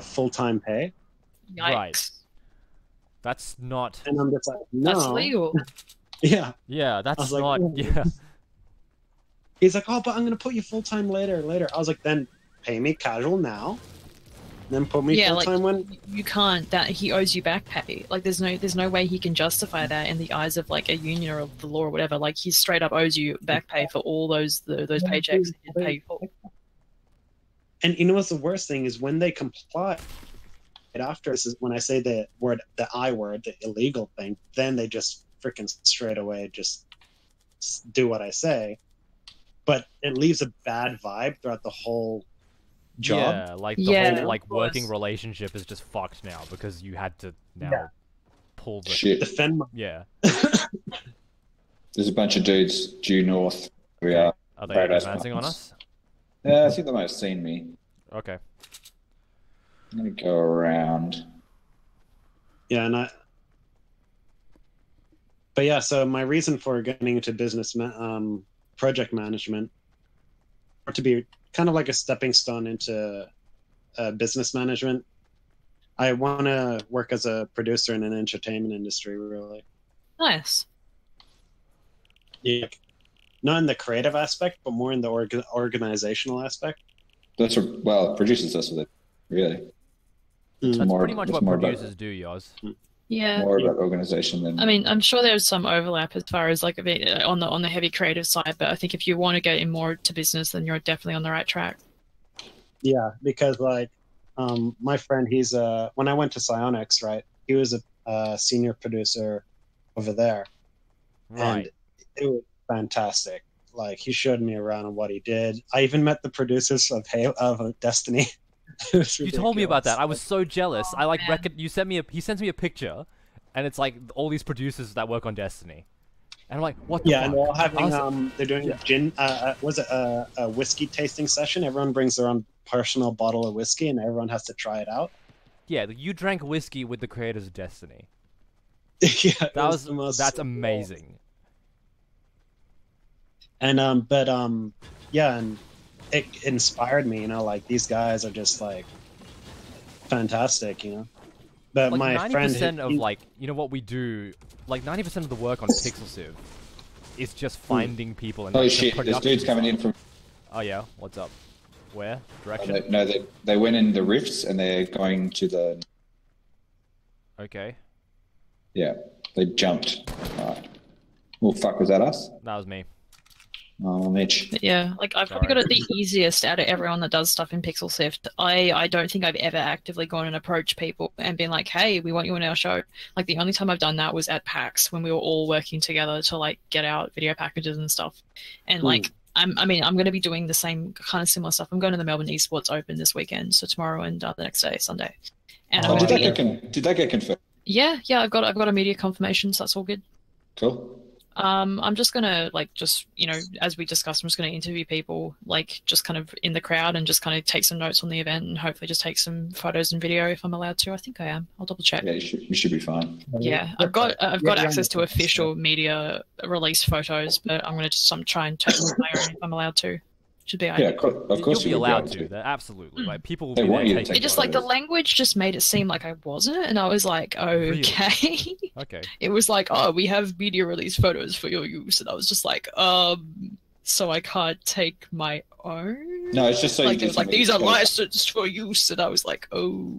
full-time pay. Yikes. Right. That's not. And I'm just like, no. That's legal. Yeah. Yeah, that's like, not. oh. Yeah. He's like, oh, but I'm gonna put you full-time later. I was like, then pay me casual now, then put me full-time when you can't. That he owes you back pay. Like there's no way he can justify that in the eyes of like a union or the law or whatever. Like he straight up owes you back pay for all those paychecks that he paid for. And you know what's the worst thing is when they comply. After this is when I say the I word, the illegal thing, then they just freaking straight away just do what I say. but it leaves a bad vibe throughout the whole job. Yeah, like the Yeah, whole of like working course. relationship is just fucked now because you had to now Yeah. pull the Shit. Defend my yeah. There's a bunch of dudes due north. We Okay. are. Are they Paradise advancing on Mountains. us? Yeah, I think they might have seen me. Okay. I'm gonna go around. Yeah, but yeah, so my reason for getting into business project management, or to be kind of like a stepping stone into business management. I want to work as a producer in an entertainment industry, really. Nice. Yeah, not in the creative aspect, but more in the organizational aspect. That's what, well, producers. That's what they really. Mm. That's more- pretty much it's what more about- producers do, Yoz. Yeah. More about organization than. I mean, I'm sure there's some overlap as far as like a bit on the heavy creative side, but I think if you want to get in more to business, then you're definitely on the right track. Yeah, because like my friend, he's when I went to Psionics, right? He was a senior producer over there, Right. and it was fantastic. Like he showed me around on what he did. I even met the producers of Destiny. It was You told me about that. ridiculous. I was so jealous. Oh, I like man. you sent me he sends me a picture, and it's like all these producers that work on Destiny, and I'm like, what the Yeah, fuck? and they're all I was- having they're doing Yeah. a gin. Was it a whiskey tasting session? Everyone brings their own personal bottle of whiskey, and everyone has to try it out. yeah, you drank whiskey with the creators of Destiny. Yeah, it That was the most that's amazing. And yeah, and it inspired me. You know, like these guys are just like fantastic. You know, but Like my friend, 90% of he- like you know what we do, like 90% of the work on Pixel Civ is just finding people and Oh like, the shit! There's production dudes coming in stuff. from. Oh yeah, what's up? Where direction? No, they went in the rifts and they're going to the. Okay, Yeah, they jumped. Alright. Well, fuck, was that us? that was me. Oh, Mitch. But yeah, like I've probably got it the easiest out of everyone that does stuff in Pixel Sift. I don't think I've ever actively gone and approached people and been like, hey, we want you on our show. Like the only time I've done that was at PAX when we were all working together to like get out video packages and stuff. And like I'm going to be doing the same kind of similar stuff. I'm going to the Melbourne Esports Open this weekend, so tomorrow and the next day, Sunday. And Oh, I'm did gonna that be- get did that get confirmed? yeah, I've got a media confirmation, so that's all good. Cool. I'm just gonna as we discussed, I'm just gonna interview people like just kind of in the crowd and just kind of take some notes on the event and hopefully just take some photos and video if I'm allowed to. I think I am. I'll double check. Yeah, you should be fine. Yeah, I've got Yeah, access to yeah. official media release photos, but I'm gonna just try and take my own if I'm allowed to. Should be Yeah, ideal. of course You'll be you would allowed able to. They're absolutely like people will They be want there you to taking take It just like the photos. language just made it seem like I wasn't, and I was like, okay. Okay. It was like, oh, we have media release photos for your use, and I was just like, so I can't take my own. No, it's just so you like do it was like something these are exposed. licensed for use, and I was like, oh,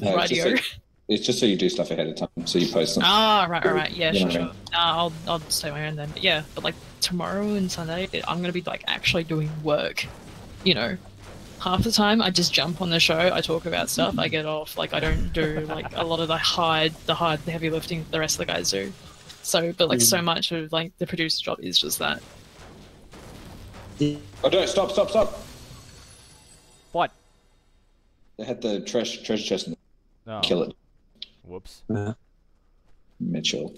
No, it's just radio. It's just so you do stuff ahead of time, so you post them. Ah, right, yeah, You know sure, what I sure. I'll just take my own then. But yeah, but like tomorrow and Sunday, I'm gonna be like actually doing work. You know, half the time I just jump on the show, I talk about stuff, I get off. Like I don't do like a lot of the heavy lifting the rest of the guys do. So, but like so much of like the producer job is just that. Oh, don't stop! What? They had the treasure chest and No. kill it, Whoops. Mitchell.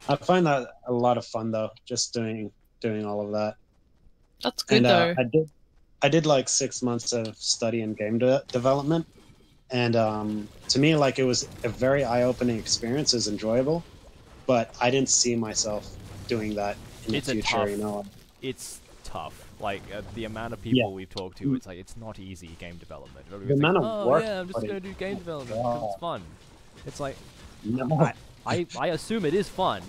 I find that a lot of fun though, just doing all of that. That's good And though. I did like 6 months of study in game development, and to me, like it was a very eye-opening experience. It was enjoyable, but I didn't see myself doing that in It's the a future. tough- You know, It's tough. Like the amount of people Yeah. we've talked to, it's like it's not easy game development. the Everybody's amount like, of oh work. yeah, I'm just put gonna in- do game development because it's fun. It's like No. I assume it is fun,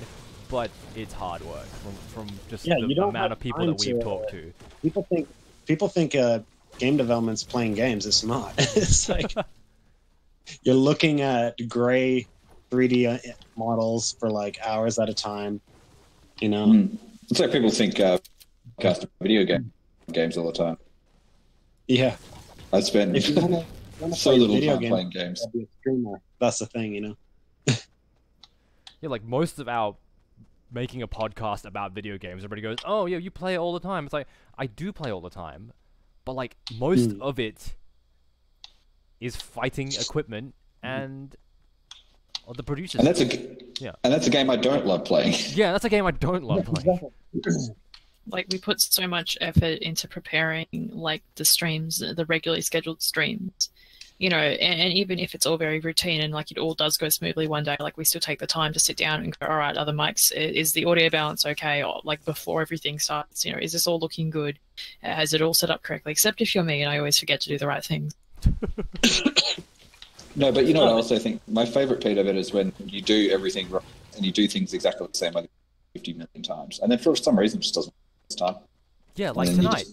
but it's hard work from just Yeah, the you don't amount have of people time that we've to, talked to. People think game development's playing games. It's not. It's like you're looking at gray 3D models for like hours at a time. You know. It's like people think custom video games all the time. Yeah. I spend If you want to so play little video time games, playing games. I'll be a streamer. That's the thing, you know. Yeah, like most of our making a podcast about video games, everybody goes, "Oh yeah, you play it all the time." It's like I do play all the time, but like most of it is fighting equipment and the producers. And that's a game I don't love playing. Yeah, that's a game I don't love playing. Like, we put so much effort into preparing, like, the streams, the regularly scheduled streams, you know, and even if it's all very routine and, like, it all does go smoothly one day, like, we still take the time to sit down and go, all right, other mics, is the audio balance okay? Or, like, before everything starts, you know, is this all looking good? Has it all set up correctly? Except if you're me, and I always forget to do the right things. No, but you know what I also think? My favourite bit of it is when you do everything right and you do things exactly the same way 50 million times. And then for some reason it just doesn't this time. Yeah, like tonight.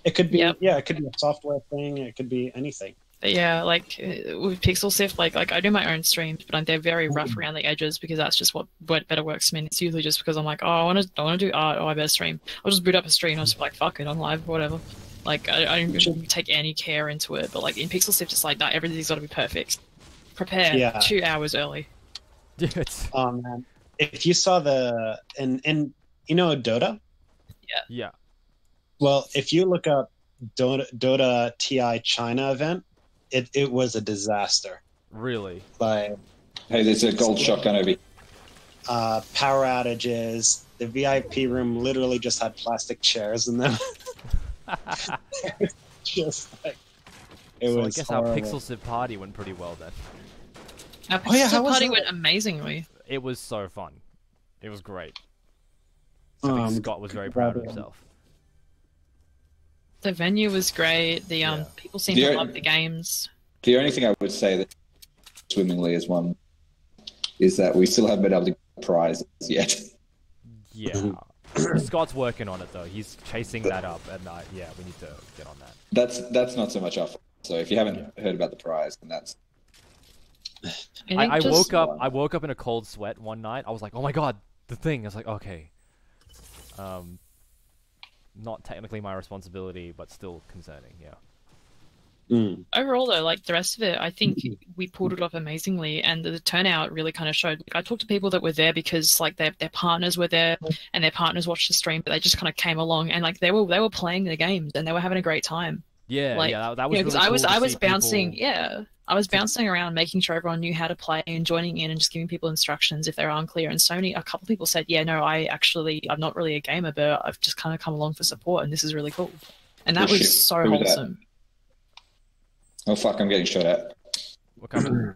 It could be, Yep. yeah, it could be a software thing. It could be anything. But yeah, like with Pixel Sift, like I do my own streams, but they're very rough around the edges because that's just what better works for me. And it's usually just because I'm like, oh, I want to do art, oh, I better stream. I'll just boot up a stream. I'll just be like, fuck it, I'm live, whatever. Like I don't take any care into it. But like in Pixel Sift, it's like that. Everything's got to be perfect. Prepare 2 hours early. Oh man, if you saw and you know Dota. Yeah. Well, if you look up Dota TI China event, it was a disaster. Really? Like, Hey, there's a gold shotgun over here. power outages. The VIP room literally just had plastic chairs in them. Just like it So was. I guess horrible. our Pixel Civ party went pretty well then. Our Oh, yeah, Pixel how was party that? went amazingly. It was so fun. It was great. I think Scott was very proud of himself. The venue was great. The Yeah. people seemed to love the games. The only thing I would say that swimmingly is that we still haven't been able to get a prize yet. Yeah. Scott's working on it though. He's chasing that up, and yeah, we need to get on that. That's not so much our fault. So if you haven't heard about the prize, then that's I woke up in a cold sweat one night. I was like, oh my god, the thing. I was like, okay. Not technically my responsibility, but still concerning, yeah. Overall, though, like the rest of it, I think we pulled it off amazingly, and the turnout really kind of showed. Like, I talked to people that were there because like their partners were there, and their partners watched the stream, but they just kind of came along and like they were playing the games and they were having a great time. Yeah, Like, yeah, that was you know, really 'cause cool I to was see bouncing, people- yeah, I was bouncing around, making sure everyone knew how to play and joining in and just giving people instructions if they're unclear. And a couple people said, yeah, no, I'm not really a gamer, but I've just kind of come along for support, and this is really cool. And that Oh, shit. was so Who was that? wholesome. oh fuck, I'm getting shot at. We're coming.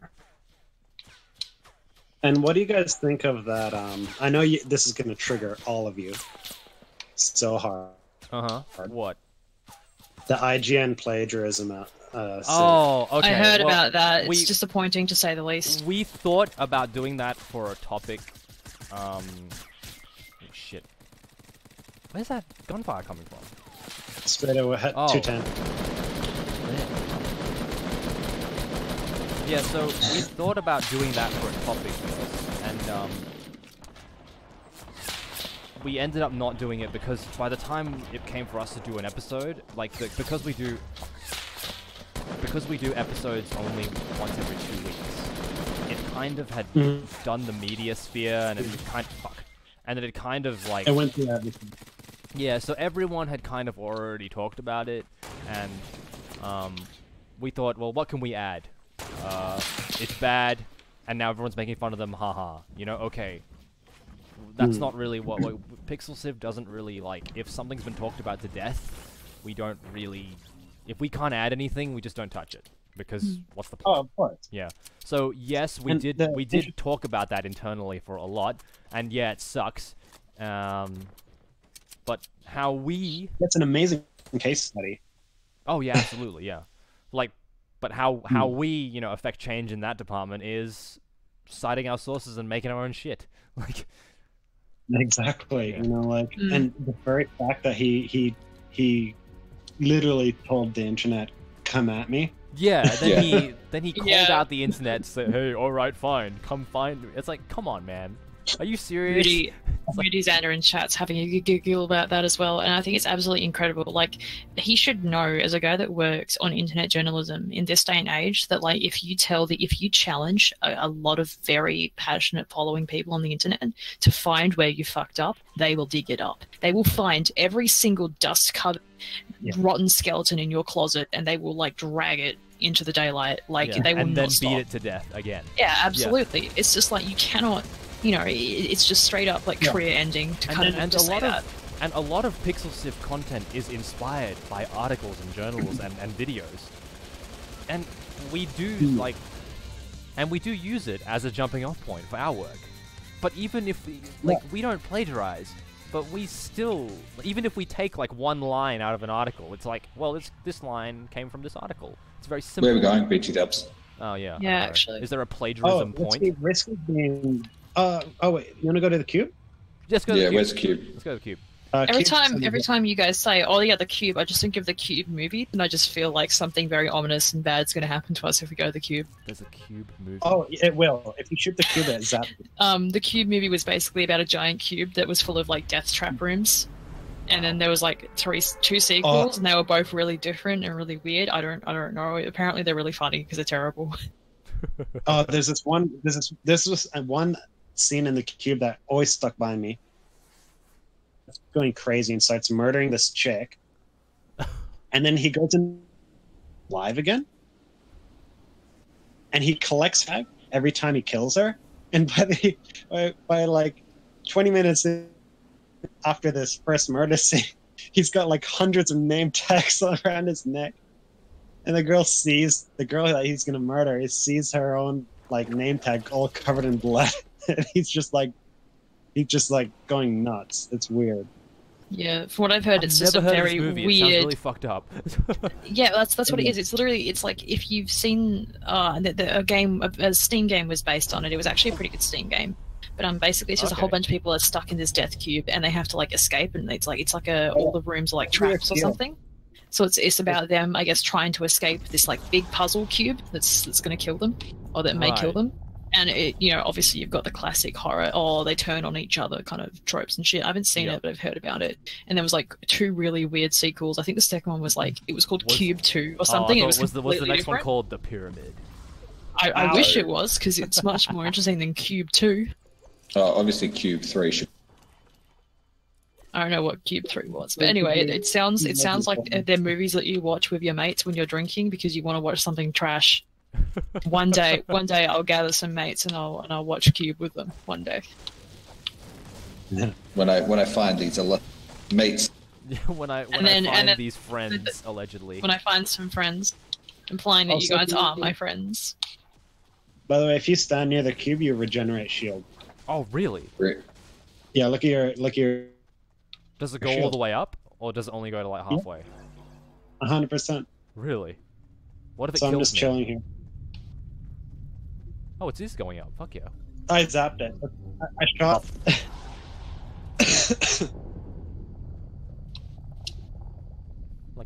And what do you guys think of that? I know this is going to trigger all of you so hard. What? The IGN plagiarism. Oh, okay. I heard well, about that. It's we- disappointing to say the least. We thought about doing that for a topic. Oh, shit. Where's that gunfire coming from? straight away at Oh. 210. Yeah, so we thought about doing that for a topic first, and we ended up not doing it because by the time it came for us to do an episode, like because we do episodes only once every 2 weeks, it kind of had done the media sphere, and it had kind of like It went through everything. yeah, so everyone had kind of already talked about it, and we thought, well, what can we add? It's bad, and now everyone's making fun of them, haha. You know, okay. That's not really what Pixel Civ doesn't really like. If something's been talked about to death, we don't really. If we can't add anything, we just don't touch it because what's the point? Oh, of course. Yeah. So yes, we And did talk about that internally for a lot, and yeah, it sucks. But how we That's an amazing case study. Oh yeah, absolutely, yeah. Like, but how we, you know, affect change in that department is citing our sources and making our own shit. Like, Exactly. Yeah. You know, like, and the very fact that he literally told the internet, "Come at me." yeah. Then he called Yeah. out the internet to say, hey, all right, fine, come find me. It's like, come on, man. Are you serious? Rudy, Rudy Xander in chat's having a giggle about that as well, and I think it's absolutely incredible. Like, he should know, as a guy that works on internet journalism in this day and age, that like if you challenge a lot of very passionate following people on the internet to find where you fucked up, they will dig it up. They will find every single dust-covered, rotten skeleton in your closet, and they will like drag it into the daylight. Like they will and then not stop. beat it to death again. Yeah, absolutely. It's just like you cannot. You know, it's just straight up like career ending to kind of say that. And a lot of Pixel Sift content is inspired by articles and journals and videos. And we do we do use it as a jumping off point for our work. But even if we don't plagiarize, but we still, even if we take like one line out of an article, it's like, well, this line came from this article. It's very simple. Where are we going, BT Dubs? Oh yeah. Yeah, actually. Is there a plagiarism point? Risky being. Oh wait, you want to go to the cube? Just go to the cube. Where's the cube? Let's go to the cube. Every time you guys say, "Oh yeah, the cube," I just think of the Cube movie, and I just feel like something very ominous and bad is going to happen to us if we go to the cube. There's a cube movie. Oh, it will. If you shoot the cube, it zaps. The Cube movie was basically about a giant cube that was full of like death trap rooms, and then there was like two sequels, and they were both really different and really weird. I don't know. Apparently, they're really funny because they're terrible. There's this one scene in the cube that always stuck by me. It's going crazy and starts murdering this chick, and then he goes in live again, and he collects her every time he kills her. And by like 20 minutes after this first murder scene, he's got like hundreds of name tags around his neck, and the girl that he's gonna murder. He sees her own like name tag all covered in blood. He's just like going nuts. It's weird. Yeah, from what I've heard, it's just a very weird. It sounds really fucked up. Yeah, that's what it is. It's like if you've seen a Steam game was based on it. It was actually a pretty good Steam game. But basically it's just a whole bunch of people are stuck in this death cube and they have to like escape, and it's like all the rooms are like traps or something. So it's about them, I guess, trying to escape this like big puzzle cube that's going to kill them, or that may kill them. And it, obviously you've got the classic horror, they turn on each other kind of tropes and shit. I haven't seen it, but I've heard about it. And there was like two really weird sequels. I think the second one was like, it was called Cube 2 or something. Was the next different. one called The Pyramid? I wish it was, because it's much more interesting than Cube 2. Obviously Cube 3 should. I don't know what Cube 3 was, but anyway, it sounds like they're movies that you watch with your mates when you're drinking because you want to watch something trash. One day I'll gather some mates and I'll watch Cube with them one day. When I find these mates. when I find these friends, allegedly. When I find some friends, implying that you guys are my friends. By the way, if you stand near the cube, you regenerate shield. Oh, really? Great. Yeah, look at your. Does it go all the way up, or does it only go to like halfway? 100%. Really? What if it kills me? So I'm just chilling here. Oh, it is going up. Fuck yeah. I zapped it. I shot.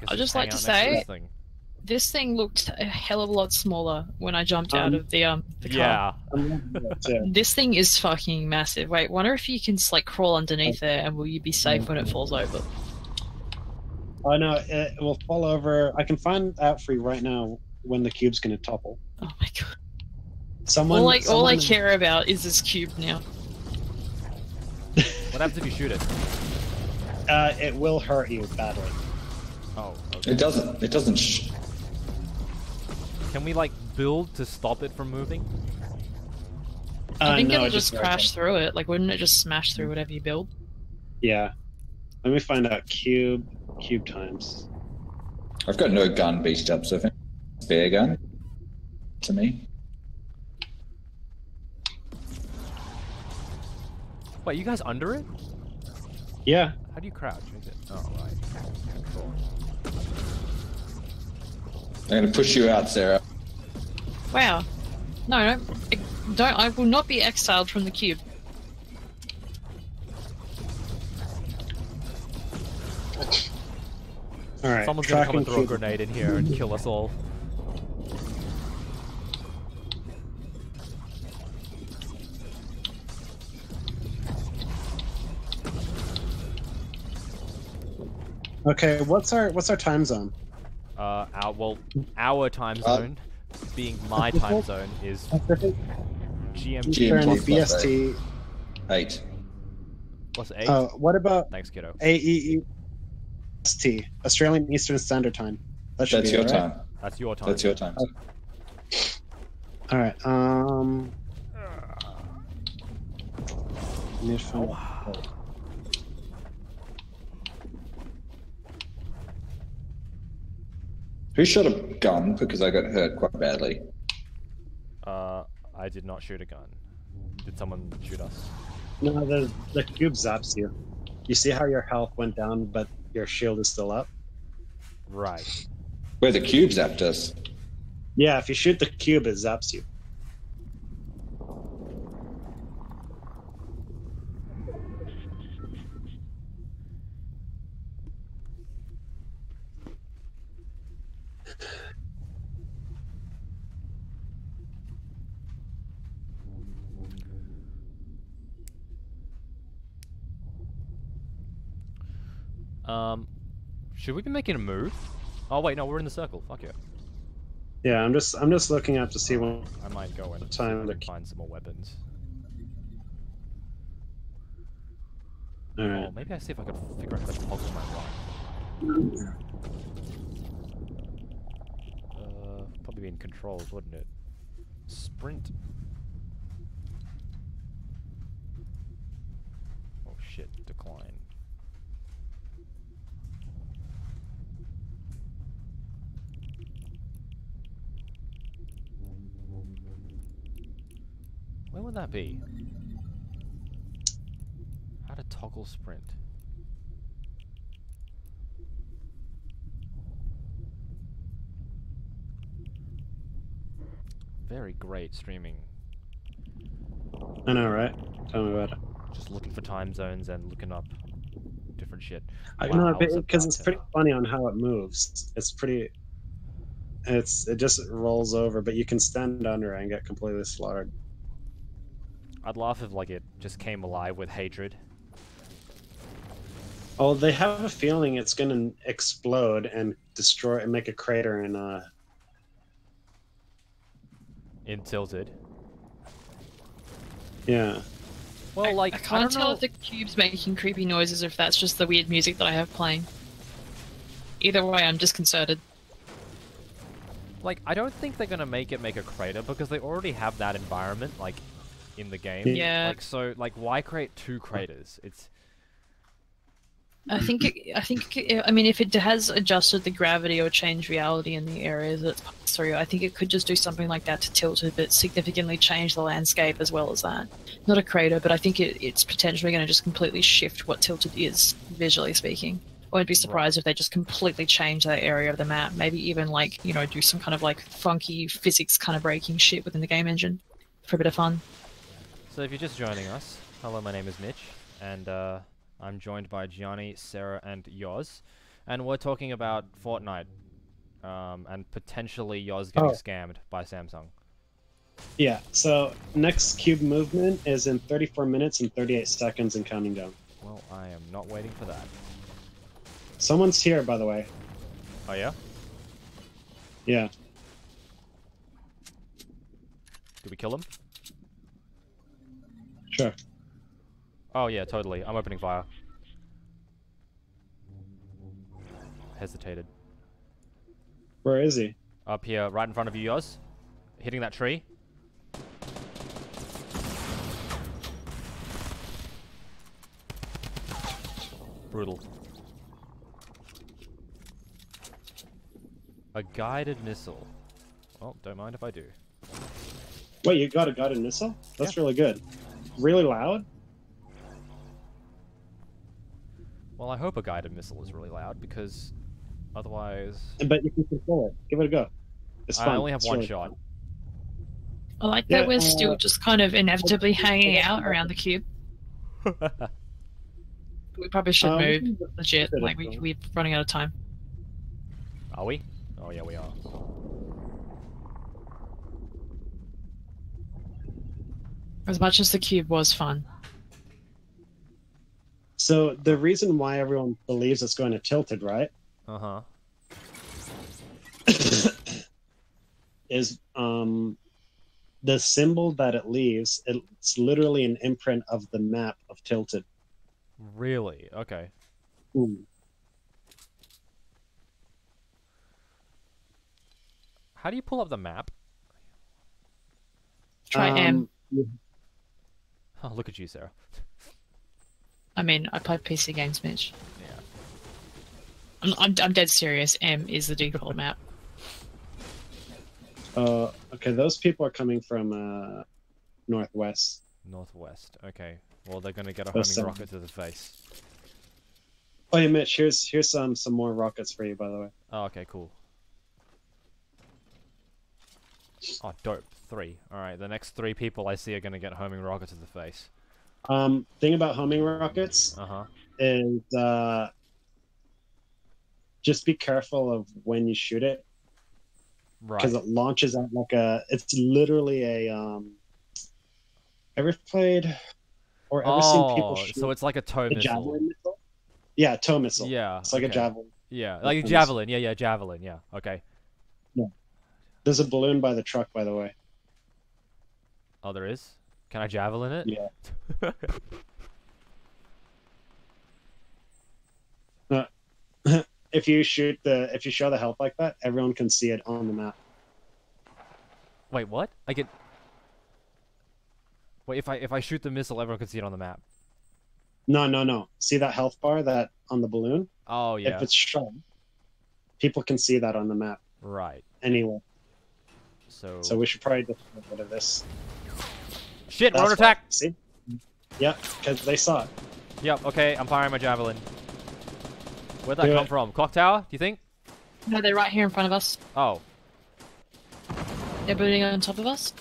I'd just like to say, this thing looked a hell of a lot smaller when I jumped out of the car. Yeah. This thing is fucking massive. Wait, wonder if you can just like crawl underneath there, and will you be safe when it falls over? Oh no, it will fall over. I can find out for you right now when the cube's going to topple. Oh my god. All I care about is this cube now. What happens if you shoot it? It will hurt you badly. Oh, okay. It doesn't. Can we like build to stop it from moving? I think it'll just crash through it. Like, wouldn't it just smash through whatever you build? Yeah. Let me find out cube times. I've got no gun beached up, so I think spare gun to me. Wait, you guys under it? Yeah. How do you crouch? Is it? Oh, right. Control. I'm gonna push you out, Sarah. Wow. No, don't. I will not be exiled from the cube. Alright. Someone's gonna come and throw a grenade in here and kill us all. Okay, what's our time zone? Our time zone, being my time zone, is Pacific, GMT Eastern, GMT plus BST. 8. plus 8. What about Thanks, kiddo. AEEST, Australian Eastern Standard Time? That should That's be your it, right? time. That's your time. That's your yeah. time. All right. Need to find out. Who shot a gun? Because I got hurt quite badly. I did not shoot a gun. Did someone shoot us? No, the cube zaps you. You see how your health went down, but your shield is still up? Right. Where the cube zapped us. Yeah, if you shoot the cube, it zaps you. Should we be making a move? Oh wait, no, we're in the circle. Fuck yeah. Yeah, I'm just looking up to see when. I might go and see if Time I to- can find some more weapons. All right. Oh, maybe I see if I could figure out how to toggle my run. Probably be in controls, wouldn't it? Sprint. Oh shit, decline. Where would that be? How to toggle sprint? Very great streaming. I know, right? Tell me about it. Just looking for time zones and looking up different shit. I Wow, know, I was because about it's to- pretty funny on how it moves. It's pretty. It just rolls over, but you can stand under and get completely slaughtered. I'd laugh if like it just came alive with hatred. Oh, they have a feeling it's gonna explode and destroy and make a crater in In Tilted. Yeah. Well, like, I I can't don't tell know. if the cube's making creepy noises or if that's just the weird music that I have playing. Either way, I'm disconcerted. Like, I don't think they're gonna make a crater because they already have that environment, like, in the game. Yeah. Like, so, like, why create 2 craters? It's... I think, I mean, if it has adjusted the gravity or changed reality in the areas that it's passed through, I think it could just do something like that to Tilted, but significantly change the landscape as well as that. Not a crater, but I think it's potentially going to just completely shift what Tilted is, visually speaking. I wouldn't be surprised if they just completely change that area of the map. Maybe even, like, you know, do some kind of, like, funky physics kind of breaking shit within the game engine for a bit of fun. So if you're just joining us, hello, my name is Mitch, and I'm joined by Gianni, Sarah, and Yoz, and we're talking about Fortnite, and potentially Yoz getting scammed by Samsung. Yeah. So next cube movement is in 34 minutes and 38 seconds and counting down. Well, I am not waiting for that. Someone's here, by the way. Oh yeah? Yeah. Did we kill him? Sure. Oh yeah, totally. I'm opening fire. Hesitated. Where is he? Up here, right in front of you, Yoz. Hitting that tree. Brutal. A guided missile. Well, don't mind if I do. Wait, you got a guided missile? That's really good. Really loud? Well, I hope a guided missile is really loud, because otherwise... But you can control it. Give it a go. It's fun. I only have It's one really shot. fun. I like Yeah, that we're still just kind of inevitably hanging out around the cube. We probably should we move, can legit. consider Like, going. we're running out of time. Are we? Oh yeah, we are. As much as the cube was fun. So the reason why everyone believes it's going to Tilted, right, Uh-huh. is the symbol that it leaves. It's literally an imprint of the map of Tilted. Really? Okay. Ooh. How do you pull up the map? Try M. Oh, look at you, Sarah. I mean, I play PC games, Mitch. Yeah. I'm dead serious. M is the default map. Okay, those people are coming from northwest. Northwest. Okay. Well, they're gonna get a Those homing seven. rocket to the face. Oh, yeah, Mitch. Here's some more rockets for you, by the way. Oh, okay, cool. Oh, dope. 3. Alright, the next 3 people I see are gonna get homing rocket to the face. Thing about homing rockets Uh-huh. is just be careful of when you shoot it, because Right. it launches out like a. It's literally a. Ever played or ever seen people Oh, shoot so it's like a tow a missile. javelin missile? Yeah, tow missile. Yeah. It's like a okay. javelin. Yeah, like a tow missile. javelin. Yeah, javelin. Yeah. Okay. There's a balloon by the truck, by the way. Oh, there is? Can I javelin it? Yeah. If you show the health like that, everyone can see it on the map. Wait, what? I get. Wait, if I shoot the missile, everyone can see it on the map. No. See that health bar that on the balloon? Oh yeah. If it's shot, people can see that on the map Right. anyway. So. So we should probably just get rid of this. Shit! That's Rotor why. attack. See? Yeah, because they saw it. Yep. Okay, I'm firing my javelin. Where'd that Do come it. from? Clock tower? Do you think? No, they're right here in front of us. Oh. They're building on top of us.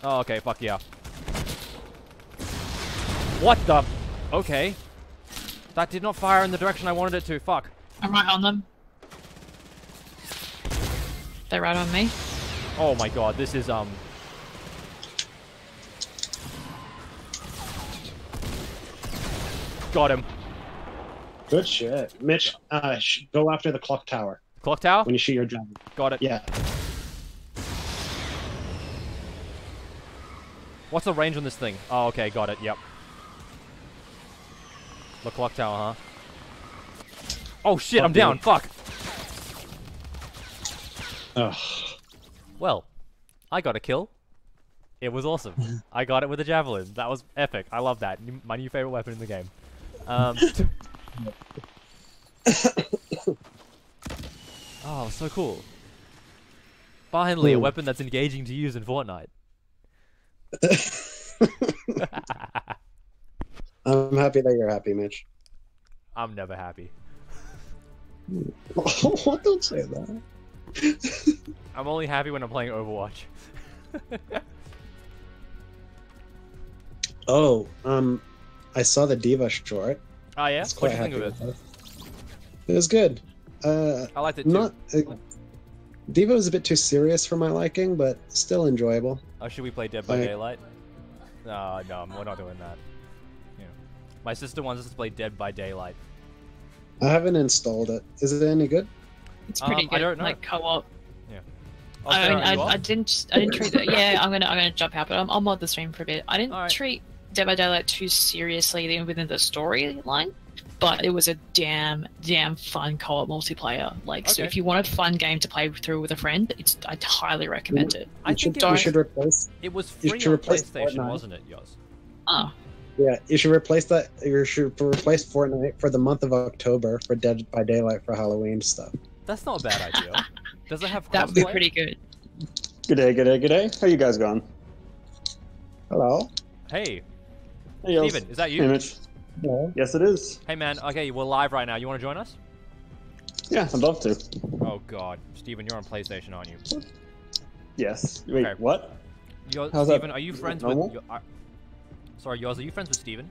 Oh, okay. Fuck yeah. What the? Okay. That did not fire in the direction I wanted it to. Fuck. I'm right on them. They're right on me. Oh my god. This is Got him. Good shit. Mitch, go after the clock tower Clock tower? when you shoot your javelin. Got it. Yeah. What's the range on this thing? Oh, okay, got it. Yep. The clock tower, huh? Oh shit, I'm down. Fuck. Ugh. Well, I got a kill. It was awesome. I got it with a javelin. That was epic. I love that. My new favorite weapon in the game. Oh, so cool. Finally, a weapon that's engaging to use in Fortnite. I'm happy that you're happy, Mitch. I'm never happy. What? Don't say that. I'm only happy when I'm playing Overwatch. Oh, I saw the Diva short. Oh yeah? I was What quite do you think happy of it? with It was good. I liked it too. Not Diva was a bit too serious for my liking, but still enjoyable. Oh, should we play Dead by Like- Daylight? No, we're not doing that. Yeah. My sister wants us to play Dead by Daylight. I haven't installed it. Is it any good? It's pretty I good, don't know. like co-op. Oh, I mean, Sarah, you I off? didn't treat it. Yeah, I'm gonna jump out, but I'll mod the stream for a bit. I didn't Alright. treat Dead by Daylight too seriously within the storyline, but it was a damn fun co-op multiplayer. Like, so Okay. if you want a fun game to play through with a friend, I'd highly recommend it. I You think should, it you was, should replace. it was you free should on replace PlayStation, Fortnite. wasn't it, Yoz? Oh, Yeah, you should replace that. You should replace Fortnite for the month of October for Dead by Daylight for Halloween stuff. That's not a bad idea. Does it have that would be crossplay? pretty good. Good day. How you guys going? Hello. Hey, Hey, yo. Steven, is that you? Hey, Mitch. Hello. Yes, it is. Hey man, okay, we're live right now. You want to join us? Yeah, I'd love to. Oh god, Steven, you're on PlayStation, aren't you? Yes. Wait, Okay. what? Yo, How's that- Steven, are you is friends that with... normal? Sorry, Yoz, are you friends with Steven?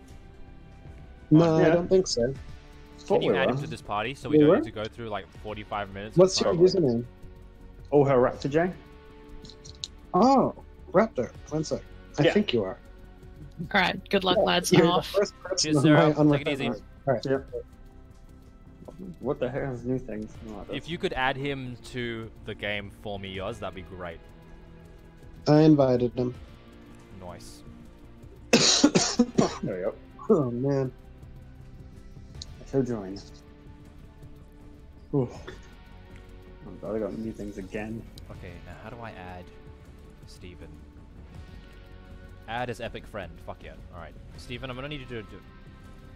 No, I Yeah. don't think so. Can you Thought we add him were. to this party so we We don't were? need to go through like 45 minutes? What's of your time? username? Oh, her Raptor J? Oh, Raptor. One sec. I Yeah. think you are. All right, good luck, lads. You're I'm the off. first person Cheers, on Sarah. my, on my Take it easy. phone. Yep. What the heck is new things? Oh, If you could add him to the game for me, Yoz, that'd be great. I invited him. Nice. there you go. Oh man. I shall join. Ooh. Oh god, I got new things again. Okay, now how do I add Steven? Add as epic friend. Fuck yeah. Alright. Steven, I'm gonna need you to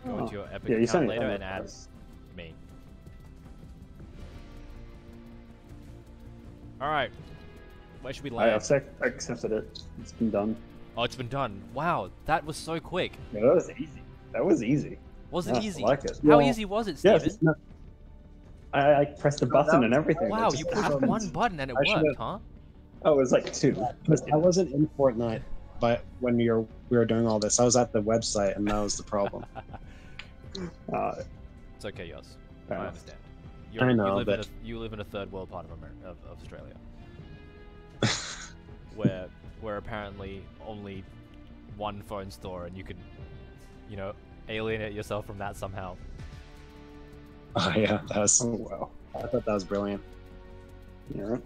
go into your epic Yeah, you account sent me later that and add first. me. Alright. Where should we I land? accepted it. It's been done. Oh, it's been done. Wow, that was so quick. Yeah, that was easy. That was easy. Was it Yeah, easy? I like it. How Yeah. easy was it, Yes, Steven? it's not. I pressed the button and everything. Wow, It you just pushed happened. one button and it I should've- worked, huh? Oh, it was like 2. I wasn't in Fortnite, but when we were doing all this, I was at the website, and that was the problem. It's okay, Yoz. Fair I enough. understand. I know, You live in a third world part of America, of Australia, where apparently only one phone store, and you can, you know, alienate yourself from that somehow. Oh yeah, that was. Oh wow. I thought that was brilliant. Yeah.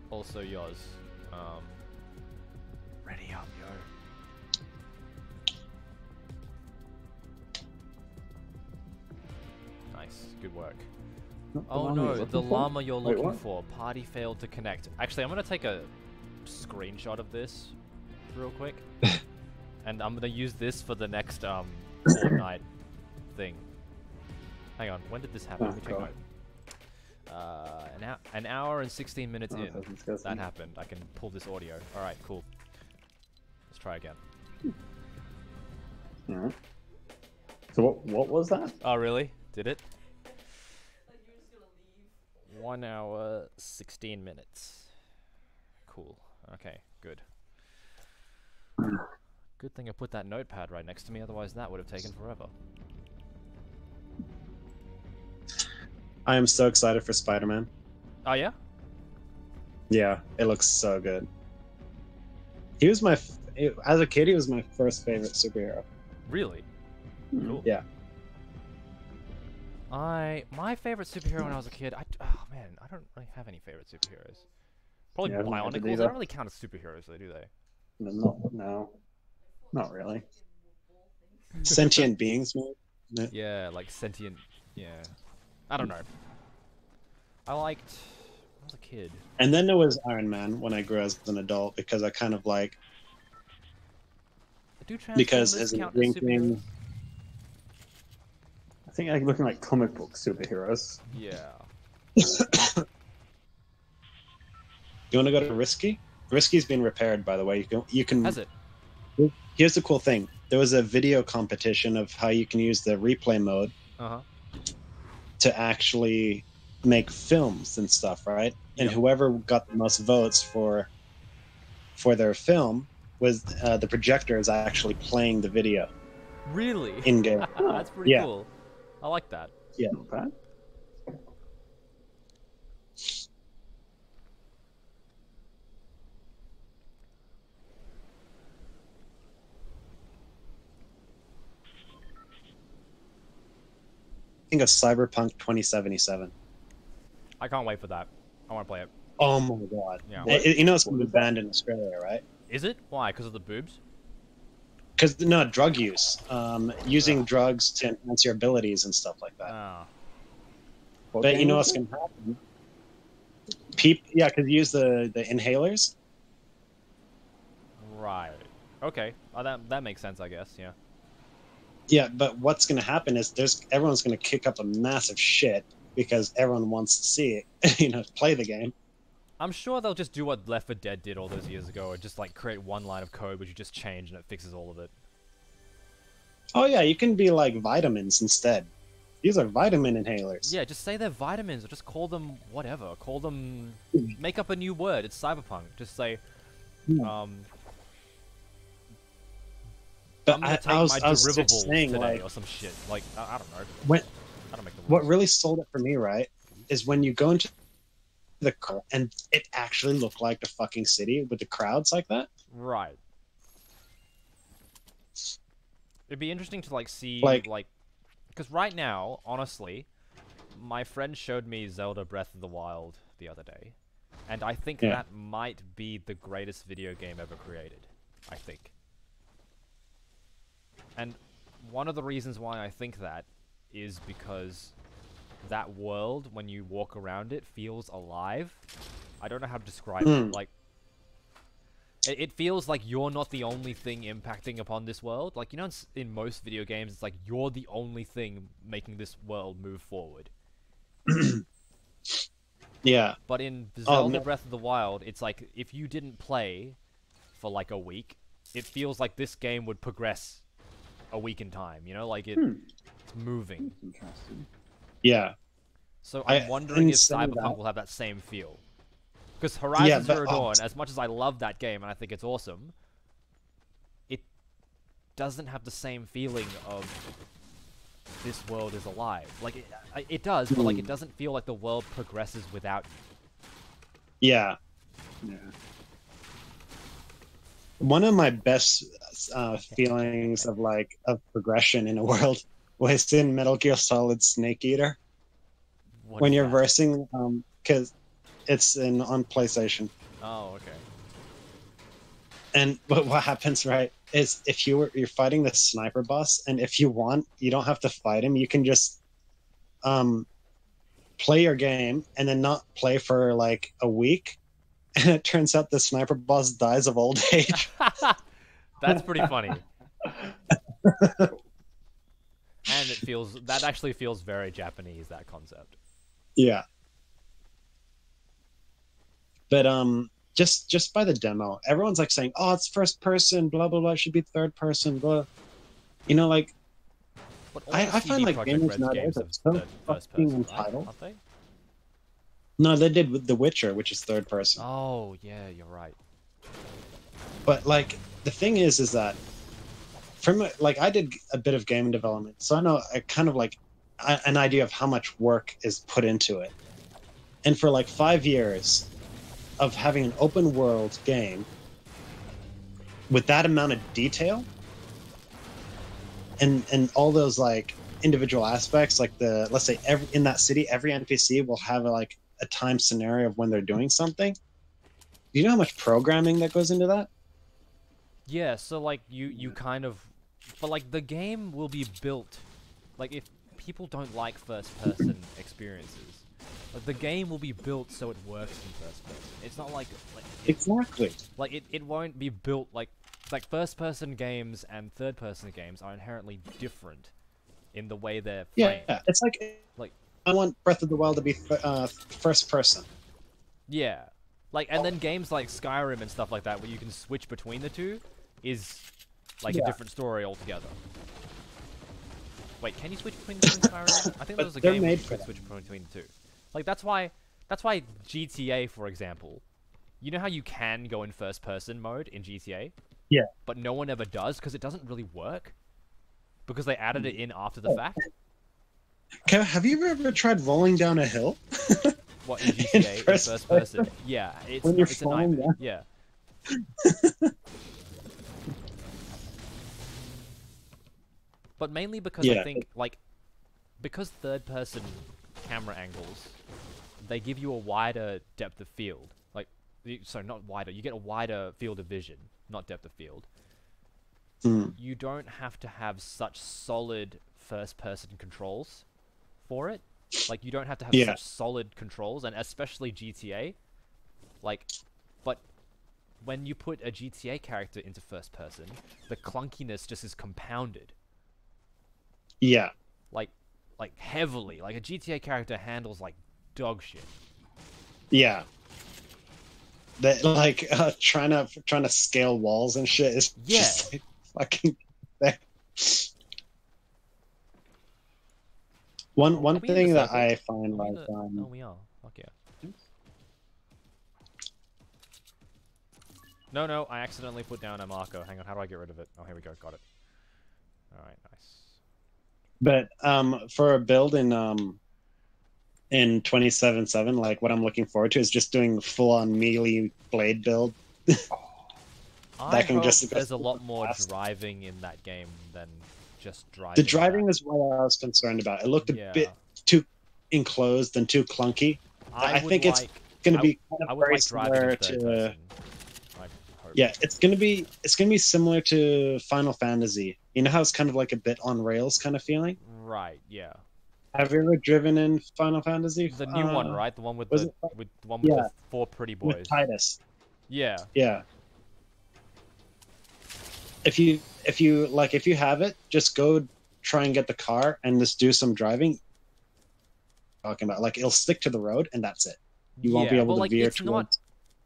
Also, Yoz, ready up, yo. Nice, good work. Not the Oh llama no, you're the looking for? llama you're Wait, looking what? for. Party failed to connect. Actually, I'm gonna take a screenshot of this real quick, and I'm gonna use this for the next Fortnite thing. Hang on, when did this happen? Oh, Let me check God. an hour and 16 minutes Oh, in. that's disgusting. That happened. I can pull this audio. All right, cool. Let's try again. Yeah. So what was that? Oh really? Did it? Like you're just gonna leave. 1 hour 16 minutes. Cool. Okay, good. Good thing I put that notepad right next to me, otherwise that would have taken forever. I am so excited for Spider-Man. Oh yeah? Yeah, it looks so good. He was as a kid, he was my first favorite superhero. Really? Hmm. Cool. Yeah. My favorite superhero when I was a kid, oh man, I don't really have any favorite superheroes. Probably Yeah, I don't have it Bionicles. They either. don't really count as superheroes, though, do they? No, not really. Sentient beings, man. Yeah, like sentient. Yeah. I don't know. I liked. When I was a kid. And then there was Iron Man when I grew as an adult because I kind of like Do because Transformers as an count as superheroes? drinking. I think I'm looking like comic book superheroes. Yeah. You want to go to Risky? Risky's been repaired, by the way. You can. Has it? Here's the cool thing. There was a video competition of how you can use the replay mode Uh huh. to actually make films and stuff, right? And Yep. whoever got the most votes for their film was the projector is actually playing the video Really? in game. That's pretty Yeah. cool. I like that. Not bad. Think of Cyberpunk 2077. I can't wait for that. I want to play it. Oh my god! Yeah. You know it's going to be banned in Australia, right? Is it? Why? Because of the boobs? Because no drug use, using drugs to enhance your abilities and stuff like that. Ah. What But game you know was what's it? going to happen? Yeah, because you use the inhalers. Right. Okay. That makes sense, I guess. Yeah. Yeah, but what's going to happen is everyone's going to kick up a massive shit because everyone wants to see it, play the game. I'm sure they'll just do what Left 4 Dead did all those years ago, and just like create one line of code which you just change and it fixes all of it. Oh yeah, you can be like vitamins instead. These are vitamin inhalers. Yeah, just say they're vitamins, or just call them whatever. Call them. Make up a new word. It's cyberpunk. Just say. Yeah. I'm But gonna take I was my just derivables saying, today, like, or some shit. Like I don't know. when I don't make the rules. what really sold it for me, right, is when you go into the car and it actually looked like the fucking city with the crowds like that. Right. It'd be interesting to like see Like- because right now, honestly, my friend showed me Zelda Breath of the Wild the other day, and I think Yeah. that might be the greatest video game ever created. I think. And one of the reasons why I think that is because that world, when you walk around it, feels alive. I don't know how to describe it. Like, it feels like you're not the only thing impacting upon this world. Like, you know, in most video games, it's like you're the only thing making this world move forward. Yeah. But in Oh, Zelda no. Breath of the Wild, it's like if you didn't play for like a week, it feels like this game would progress a week in time. You know, like it's moving. Interesting. Yeah. So I'm wondering and if saying Cyberpunk that- will have that same feel. Because Horizon but- Zero Dawn, as much as I love that game and I think it's awesome, it doesn't have the same feeling of this world is alive. Like, it does, but like it doesn't feel like the world progresses without you. Yeah. Yeah. One of my best feelings of progression in a world was in Metal Gear Solid Snake Eater What when is you're that? versing, because it's on PlayStation. Oh, okay. And what happens, right, is if you're fighting the sniper boss, and if you want, you don't have to fight him. You can just play your game and then not play for like a week, and it turns out the sniper boss dies of old age. That's pretty funny. And that actually feels very Japanese, that concept. Yeah. But just by the demo, everyone's like saying, "Oh, it's first person, blah blah blah. It should be third person, blah." You know, like But all I the find CD like Projekt gamers Red's nowadays games are have so first fucking person, right? entitled. Aren't they? No, they did with The Witcher, which is third person. Oh, yeah, you're right. But like the thing is that I did a bit of game development, so I know a kind of like an idea of how much work is put into it. And for like 5 years of having an open world game with that amount of detail and all those like individual aspects, like let's say in that city, every NPC will have a time scenario of when they're doing something. Do you know how much programming that goes into that? Yeah, so like you kind of, but like the game will be built, like if people don't like first person experiences, like the game will be built so it works in first person. It's not like Exactly. like it won't be built like first person games and third person games are inherently different in the way they're framed. Yeah, it's like I want Breath of the Wild to be first person. Yeah. Like, and then games like Skyrim and stuff like that, where you can switch between the two, is like a different story altogether. Wait, can you switch between the two in Skyrim? I think there was a They're game where you made for could switch between the two. Like, that's why GTA, for example, you know how you can go in first person mode in GTA? Yeah. But no one ever does, because it doesn't really work. Because they added it in after the fact. Kev, have you ever tried rolling down a hill? What, in GTA, in first person? Yeah, it's When you're a falling nightmare. down. Yeah. But mainly because I Yeah. think, like, because third-person camera angles, they give you a wider depth of field. Like, sorry, not wider. You get a wider field of vision, not depth of field. You don't have to have such solid first-person controls for it. Like, you don't have to have such solid controls, and especially GTA. Like, but when you put a GTA character into first person, the clunkiness just is compounded. Yeah. Like heavily. Like, a GTA character handles like dog shit. Yeah. That trying to scale walls and shit is just like fucking. One Are we in thing the that circle? I find Are we in like the- oh, we are. Fuck yeah. No, I accidentally put down a marker. Hang on, how do I get rid of it? Oh, here we go. Got it. Alright, nice. But for a build in 27/7, like what I'm looking forward to is just doing full on melee blade build. I can hope just go there's a super lot more fast. driving in that game than just driving. The driving is what I was concerned about. It looked a bit too enclosed and too clunky. I think it's going to be kind of very similar to. Yeah, it's gonna be similar to Final Fantasy. You know how it's kind of like a bit on rails kind of feeling. Right. Yeah. Have you ever driven in Final Fantasy? The new one, right? The one with the four pretty boys. With Titus. Yeah. Yeah. If you have it, just go try and get the car and just do some driving. Talking about like it'll stick to the road and that's it. You won't be able to veer towards.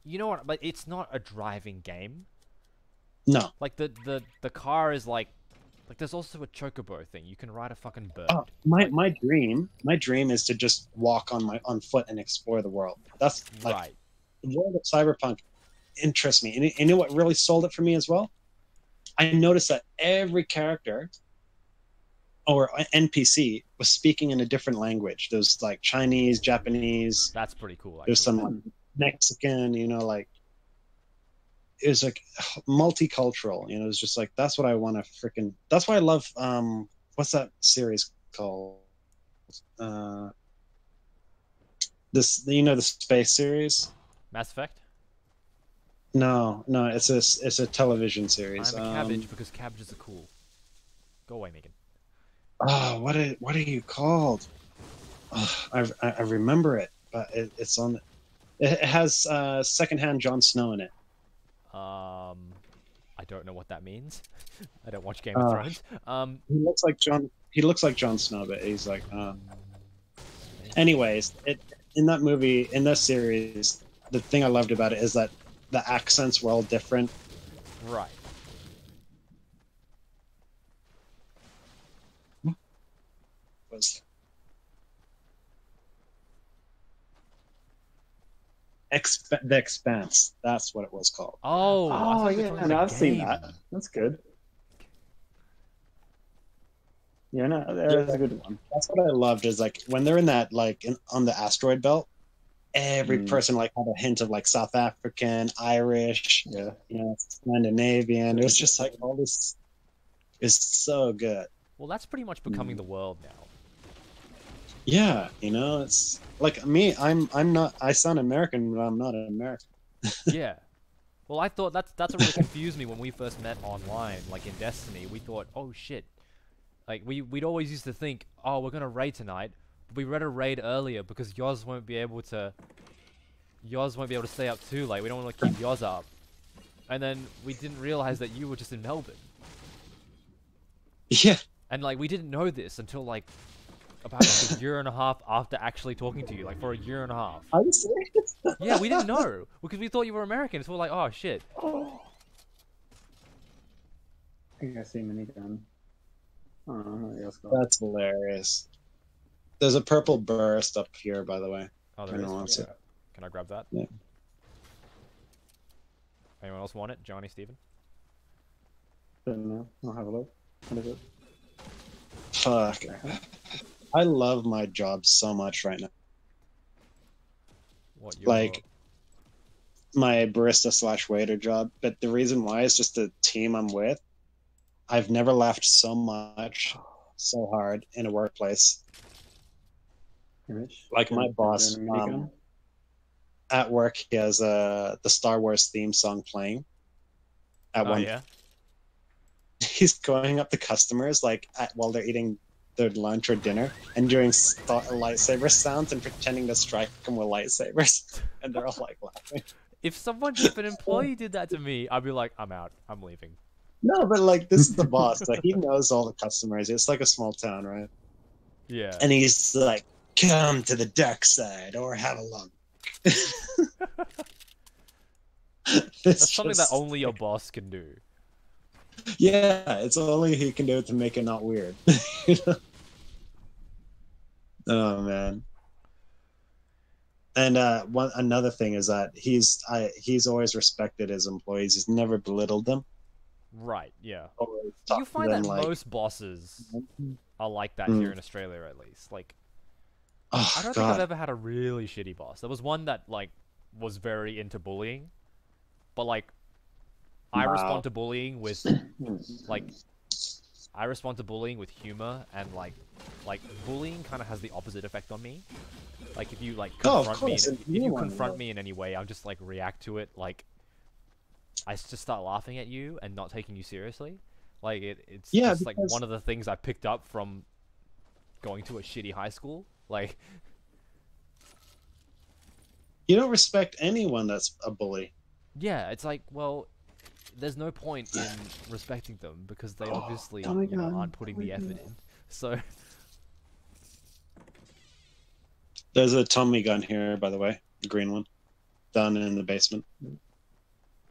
You know what? But it's not a driving game. No. Like the car is like there's also a chocobo thing. You can ride a fucking bird. Oh, my dream is to just walk on foot and explore the world. That's like right. The world of Cyberpunk interests me. And you know what really sold it for me as well? I noticed that every character or NPC was speaking in a different language. There's like Chinese, Japanese. That's pretty cool. Actually. There's some like, Mexican, like it was like multicultural. It was just like that's what I want to freaking. That's why I love what's that series called? This the space series. Mass Effect. No, it's a television series. I'm a cabbage because cabbages are cool. Go away, Megan. Oh, what are you called? Oh, I remember it, but it's on. It has secondhand Jon Snow in it. I don't know what that means. I don't watch Game of Thrones. He looks like Jon. He looks like Jon Snow, but he's like. Anyways, in that movie, in that series, the thing I loved about it is that the accents were all different. Right. Was The Expanse. That's what it was called. Oh, yeah, and I've seen that. That's good. Yeah, no, that's a good one. That's what I loved is like when they're in that on the asteroid belt, every person like had a hint of like South African, Irish, Scandinavian. It was just like all this is so good. Well, that's pretty much becoming the world now. Yeah, it's like me. I'm not. I sound American, but I'm not an American. Yeah. Well, I thought that's what really confused me when we first met online, like in Destiny. We thought, oh shit, like we'd always used to think, oh, we're gonna raid tonight, but we read a raid earlier because Yoz won't be able to stay up too late. We don't want to keep Yoz up, and then we didn't realize that you were just in Melbourne. Yeah. And like we didn't know this until like about like a year and a half after actually talking to you, like for a year and a half. Are you serious? Yeah, we didn't know because we thought you were American. So we're like, oh shit. I think I see minigun. That's hilarious. There's a purple burst up here, by the way. Oh, there is. Yeah. Can I grab that? Yeah. Anyone else want it? Johnny, Steven? Don't know. I'll have a look. What is it? Fuck. I love my job so much right now. What? Like my barista / waiter job, but the reason why is just the team I'm with. I've never laughed so much, so hard in a workplace. Like my boss at work, he has the Star Wars theme song playing. Yeah. He's going up to customers while they're eating their lunch or dinner and doing lightsaber sounds and pretending to strike them with lightsabers, and they're all like laughing. If an employee did that to me, I'd be like, I'm out. I'm leaving. No, but like this is the boss. Like he knows all the customers. It's like a small town, right? Yeah. And he's like, "Come to the dark side or have a look." That's something that only your boss can do. Yeah, it's only he can do it to make it not weird. Oh man. And another thing is that he's always respected his employees. He's never belittled them. Right. Yeah. Do you find that most bosses are like that here in Australia, at least? Like, I don't think I've ever had a really shitty boss. There was one that like was very into bullying, but like I respond to bullying with like I respond to bullying with humor, and like bullying kind of has the opposite effect on me. Like if you like Oh, of confront me, course, if you anyone confront will. me in any way, I'll just like react to it. Like just start laughing at you and not taking you seriously. Like it's Yeah, just like because one of the things I picked up from going to a shitty high school. Like you don't respect anyone that's a bully. yeah, it's like well, there's no point in respecting them because they obviously Tommy you know gun, aren't putting the effort in. So There's a Tommy gun here, by the way, the green one, down in the basement. nice.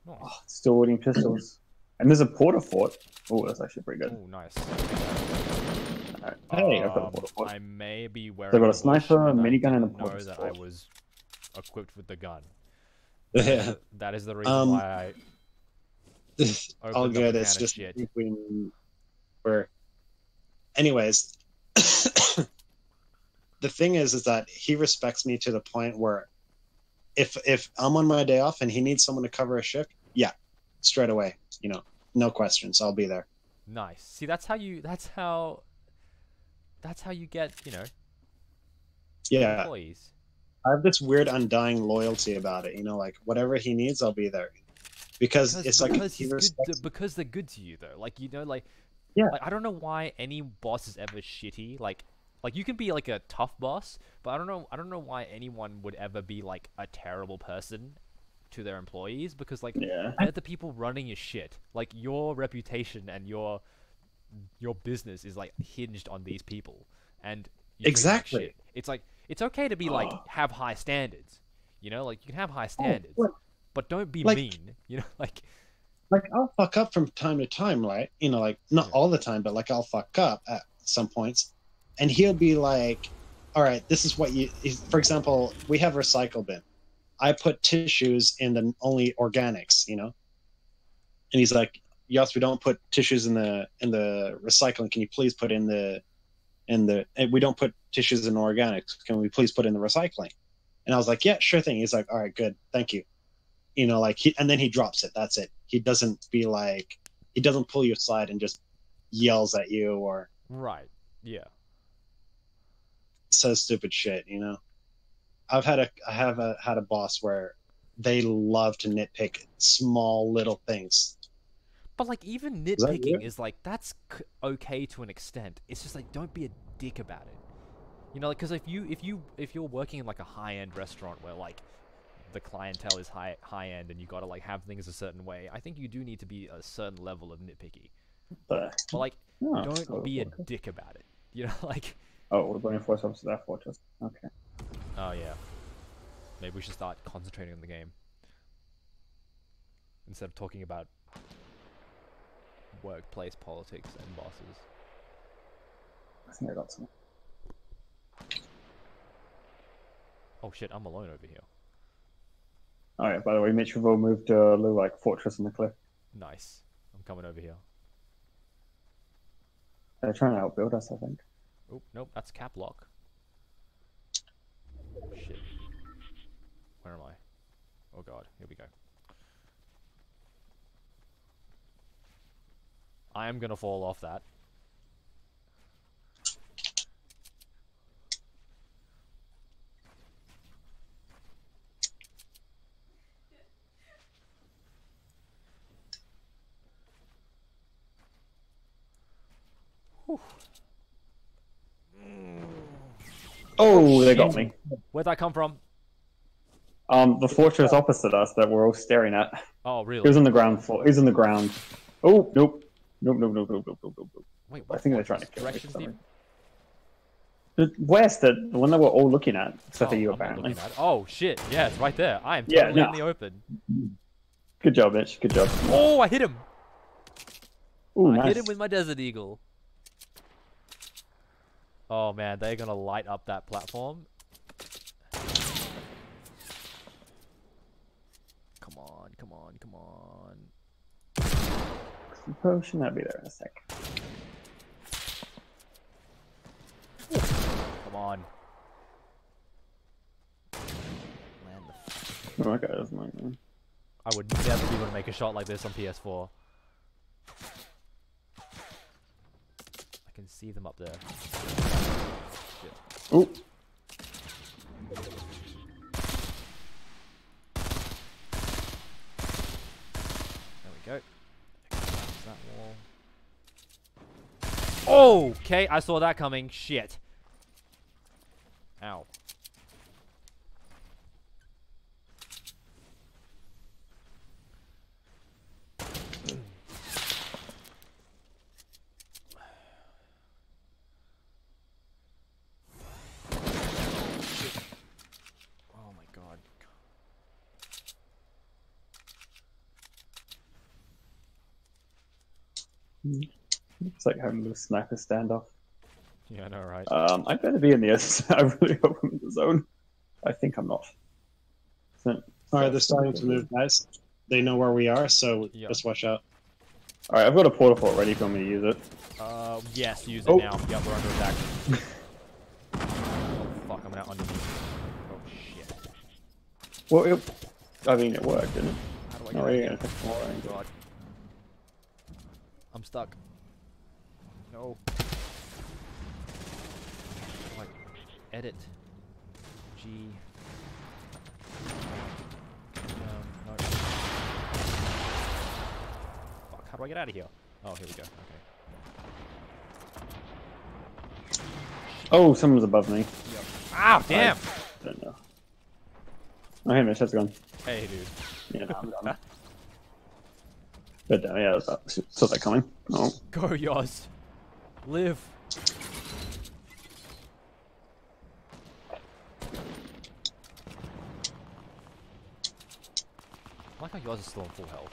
Oh, still wooden pistols. And there's a porta fort. Oh, that's actually pretty good. Oh, nice. Alright. Hey, I've got a porta fort. I may be wearing. They've got a bush, sniper, a and I minigun, and a didn't know porta that I fort. was equipped with the gun. Yeah, That is the reason why I all opened up good. a It's can of just shit. we're. Anyways, the thing is that he respects me to the point where, if I'm on my day off and he needs someone to cover a shift, yeah, straight away, you know, no questions, I'll be there. Nice. See, that's how you get, you know, Yeah, employees. I have this weird undying loyalty about it. You know, like whatever he needs, I'll be there. Because it's like because he he's good respects. because they're good to you though. Like you know, like Yeah. like I don't know why any boss is ever shitty. Like you can be like a tough boss, but I don't know why anyone would ever be like a terrible person to their employees because like Yeah. they're the people running your shit. Like your reputation and your business is like hinged on these people, and you treat them like Exactly. shit. It's like it's okay to be like have high standards, you know, like you can have high standards, look, but don't be like- mean, you know, like Like I'll fuck up from time to time, right? You know, like not Yeah. all the time, but like I'll fuck up at some points, and he'll be like, "All right, this is what you." For example, we have a recycle bin. I put tissues in the only organics, you know, and he's like, "Yes, we don't put tissues in the recycling. Can you please put in the and we don't put tissues in organics. Can we please put in the recycling?" And I was like, "Yeah, sure thing." He's like, "All right, good, thank you." You know, like and then he drops it. That's it. He doesn't be like, he doesn't pull you aside and just yells at you or right, yeah. says stupid shit. You know, I have had a boss where they love to nitpick small little things. But like even that nitpicking weird? is like that's okay to an extent. It's just like don't be a dick about it. You know, like because if you're working in like a high end restaurant where like the clientele is high end and you gotta like have things a certain way, I think you do need to be a certain level of nitpicky. But, But like oh, don't be a fortress. dick about it. You know, like Oh, we're going to force up to that fortress. Okay. oh yeah, maybe we should start concentrating on the game instead of talking about workplace politics and bosses. I think I got some. Oh shit, I'm alone over here. Oh yeah, by the way, Mitch, we've all moved a little like fortress on the cliff. Nice. I'm coming over here. They're trying to outbuild us, I think. Oh, nope, that's cap lock. Shit. Where am I? Oh god, here we go. I am gonna fall off that. Oh, they got me. Where'd that come from? The fortress opposite us that we're all staring at. Oh, He really? was on the ground floor. He's on the ground. Oh, nope. Nope, nope, nope, nope, nope, nope, nope. Wait, I what think they're trying to fortress? kill me. Directions for some need- reason. The west, the one that we're all looking at, except for Oh, you, I'm not apparently. looking at it. Oh shit, yeah, it's right there. I am Yeah, totally no. in the open. Good job, Mitch. Good job. Oh, I hit him! Ooh, I nice. hit him with my Desert Eagle. Oh man, they're gonna light up that platform. Come on, come on, come on. Potion, that'll be there in a sec. Come on. Land the Oh, okay, that's mine. I would never be able to make a shot like this on PS4. can see them up there. Shit. Ooh. There we go. That wall. Okay, I saw that coming. Shit. Ow. Oh my god. It's like having a sniper standoff. Yeah, I know, right? I better be in the other side. I really hope I'm in the zone. I think I'm not. So, All right, they're starting to move, guys. They know where we are, so Yeah. just watch out. All right, I've got a portal fort ready if you want me to use it. Yes, use it Oh. now. Yep, we're under attack. Oh, fuck, I'm out underneath. Oh, shit. Well, I mean, it worked, didn't it? How do I No, get out you're of gonna here? take more angle. God. I'm stuck. No. Like, edit. G. No. Fuck, how do I get out of here? Oh, here we go. Okay. Oh, someone's above me. Yep. Ah, damn! I don't know. Oh, hey, Mitch, how's it going? Hey, dude. Yeah, no, I'm done. But yeah, saw that coming. Oh, Go, Yoz. Live. I like how Yoz is still on full health.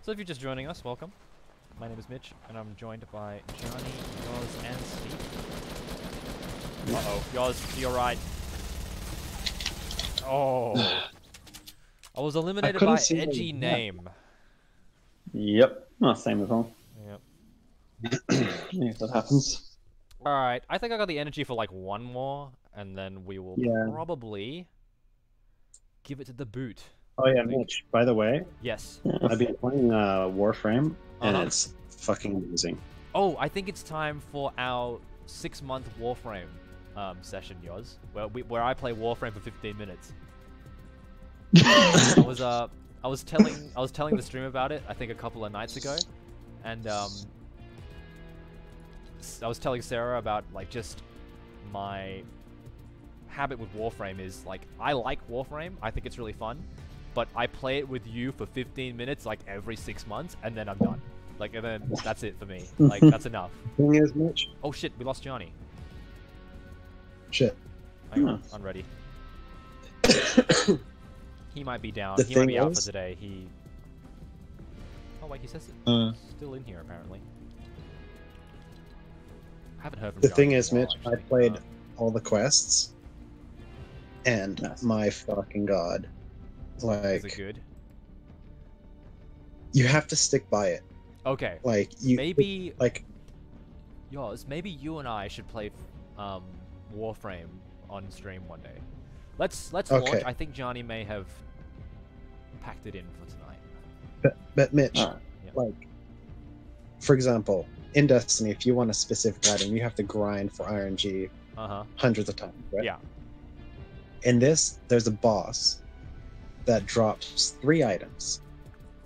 So if you're just joining us, welcome. My name is Mitch, and I'm joined by Johnny, Yoz, and Steve. Uh-oh. Yoz, to your right. Oh. I was eliminated couldn't by see them. edgy name. yep. Oh, same as well. Yep. Yeah, that happens. Alright, I think I got the energy for like one more, and then we will Yeah. probably give it to the boot. Oh yeah, I think. Mitch. By the way, Yes. I've been playing Warframe, and Uh-huh. it's fucking amazing. Oh, I think it's time for our 6-month Warframe session, Yoz, where I play Warframe for 15 minutes. I was telling the stream about it, I think a couple of nights ago, and I was telling Sarah about like just my habit with Warframe is like I like Warframe, I think it's really fun, but I play it with you for 15 minutes like every 6 months, and then I'm done. Like, and then that's it for me. Like, that's enough. Thing is, Mitch. Oh shit, we lost Johnny. Shit. Hang on, I'm ready. He might be down. The He might thing be out for is- today. He. Oh wait, he says it's still in here apparently. I haven't heard from The Johnny thing in a is, while, Mitch, I actually. played all the quests, and Nice. my fucking god, Is it like good? you have to stick by it. Okay. Like you Maybe, like Yoz, maybe you and I should play Warframe on stream one day. Let's launch. Okay. I think Johnny may have packed it in for tonight. but Mitch, Alright. like for example, in Destiny, if you want a specific item, you have to grind for RNG Uh-huh. hundreds of times, right? Yeah. In this, there's a boss that drops 3 items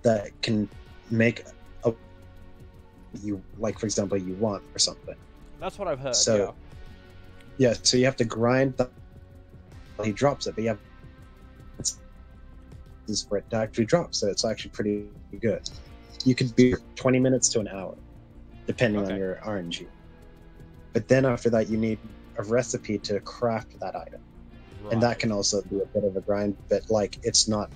that can make a you like, for example, you want or something. That's what I've heard, So- Yeah, so you have to grind the he drops it, but you have is for it to actually drop, so it's actually pretty good. You could be 20 minutes to an hour, depending Okay. on your RNG. But then after that, you need a recipe to craft that item. yeah. And that Right. can also be a bit of a grind, but like it's not.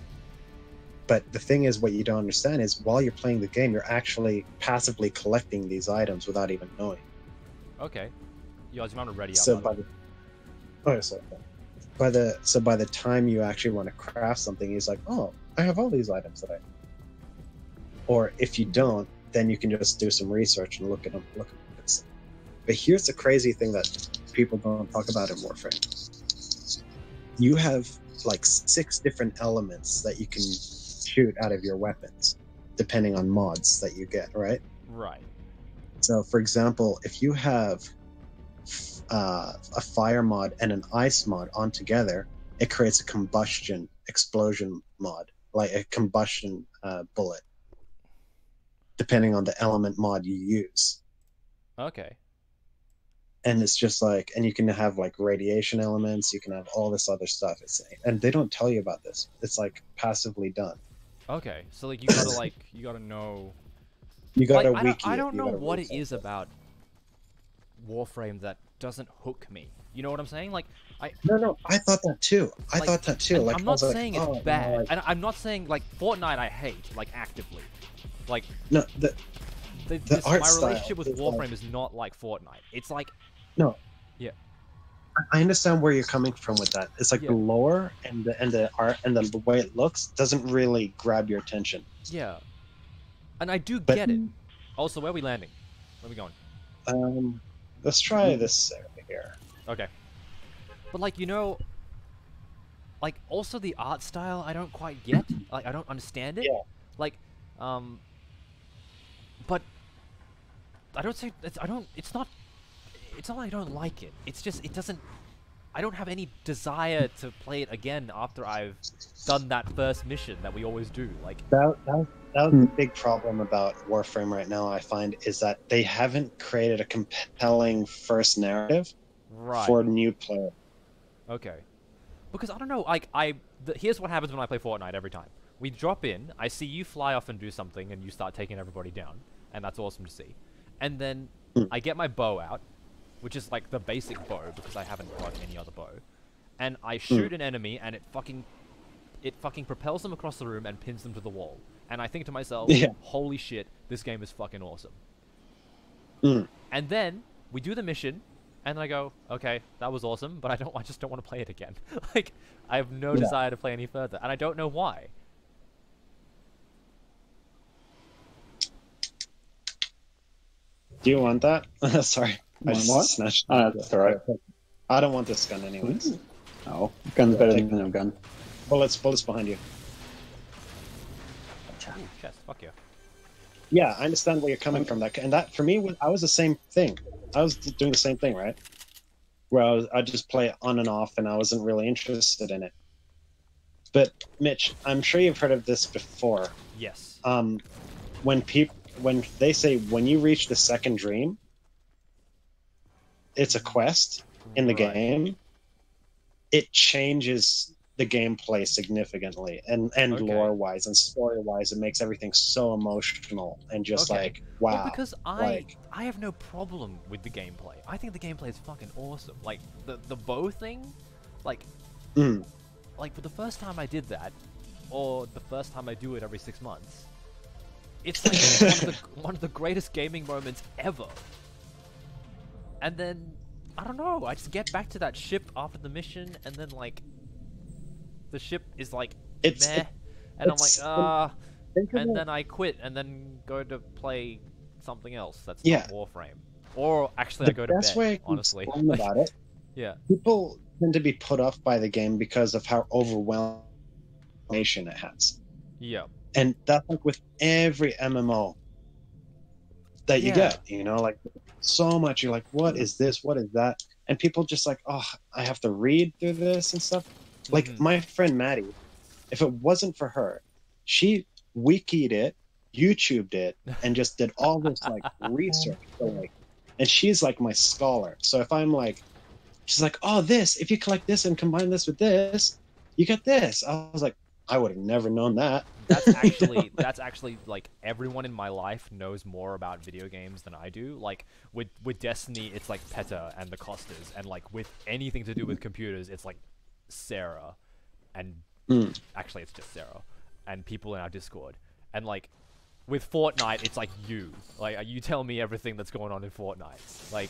But the thing is, what you don't understand is while you're playing the game, you're actually passively collecting these items without even knowing. Okay. Yoz, you want to ready up? So on by it. the by the time you actually want to craft something, he's like, oh, I have all these items that I. Or if you don't, then you can just do some research and look at them. But here's the crazy thing that people don't talk about in Warframe. You have like 6 different elements that you can shoot out of your weapons, depending on mods that you get, right? Right. So, for example, if you have a fire mod and an ice mod on together, it creates a combustion explosion mod, like a combustion bullet, depending on the element mod you use. Okay. And it's just like, and you can have like radiation elements, you can have all this other stuff. And they don't tell you about this. It's like passively done. Okay. So like you gotta you gotta know. You gotta like, wiki I it, don't you know gotta what it research is about Warframe that doesn't hook me. You know what I'm saying? Like No, I thought that too. I thought that too. and Like I'm I not was like, saying oh, it's bad. no, like, And I'm not saying like Fortnite I hate like actively. Like no, my art style relationship with is Warframe like- is not like Fortnite. It's like no. Yeah. I understand where you're coming from with that. It's like Yeah. the lore and the art and the way it looks doesn't really grab your attention. yeah. And I do But- get it. Also, where are we landing? Where are we going? Let's try this area here. Okay. But like, you know, like also the art style I don't quite get. Like I don't understand it. Yeah. Like but I don't say it's not like I don't like it. It's just it doesn't I don't have any desire to play it again after I've done that first mission that we always do. Like That was the big problem about Warframe right now, I find, is that they haven't created a compelling first narrative right. for new players. Okay. Because I don't know, like here's what happens when I play Fortnite every time. We drop in, I see you fly off and do something, and you start taking everybody down, and that's awesome to see. And then I get my bow out, which is like the basic bow because I haven't got any other bow, and I shoot an enemy, and it fucking propels them across the room and pins them to the wall. And I think to myself, holy shit, this game is fucking awesome. And then we do the mission. And I go, okay, that was awesome, but I just don't want to play it again. Like, I have no desire to play any further, and I don't know why. Do you want that? Sorry. I Want just what? snatched That's alright. I don't want this gun anyways. Oh, gun's better than no gun. Bullets behind you. Ooh, chest, fuck yeah. Yeah, I understand where you're coming from. And that, for me, I was the same thing. I was doing the same thing, right? Where I'd just play it on and off, and I wasn't really interested in it. But, Mitch, I'm sure you've heard of this before. Yes. When they say, when you reach the second dream, it's a quest in the Right. game, it changes the gameplay significantly, and Okay. lore-wise and story-wise, it makes everything so emotional and just Okay. like, wow. Well, because like, I have no problem with the gameplay. I think the gameplay is fucking awesome. Like, the bow thing, like, like, for the first time I did that, or the first time I do it every 6 months, it's like one of the greatest gaming moments ever. And then, I don't know, I just get back to that ship after the mission, and then, like, the ship is, like, It's- meh, and I'm it's- like, think of and it- then I quit, and then go to play something else that's Yeah. not Warframe. Or, actually, the I go to best way I bed, can honestly. explain about it, Yeah. people tend to be put off by the game because of how overwhelming information it has. Yeah. And that's like with every MMO that you Yeah. get, you know, like so much. You're like, what is this? What is that? And people just like, oh, I have to read through this and stuff. Like Mhm. my friend Maddie, if it wasn't for her, she wikied it, YouTubed it, and just did all this like research. So, like, and she's like my scholar. So if I'm like, she's like, oh, this, if you collect this and combine this with this, you get this. I was like, I would have never known that. That's actually like everyone in my life knows more about video games than I do. Like with Destiny, it's like PETA and the Costas, and like with anything to do with computers, it's like Sarah, and actually it's just Sarah, and people in our Discord, and like with Fortnite, it's like you tell me everything that's going on in Fortnite. Like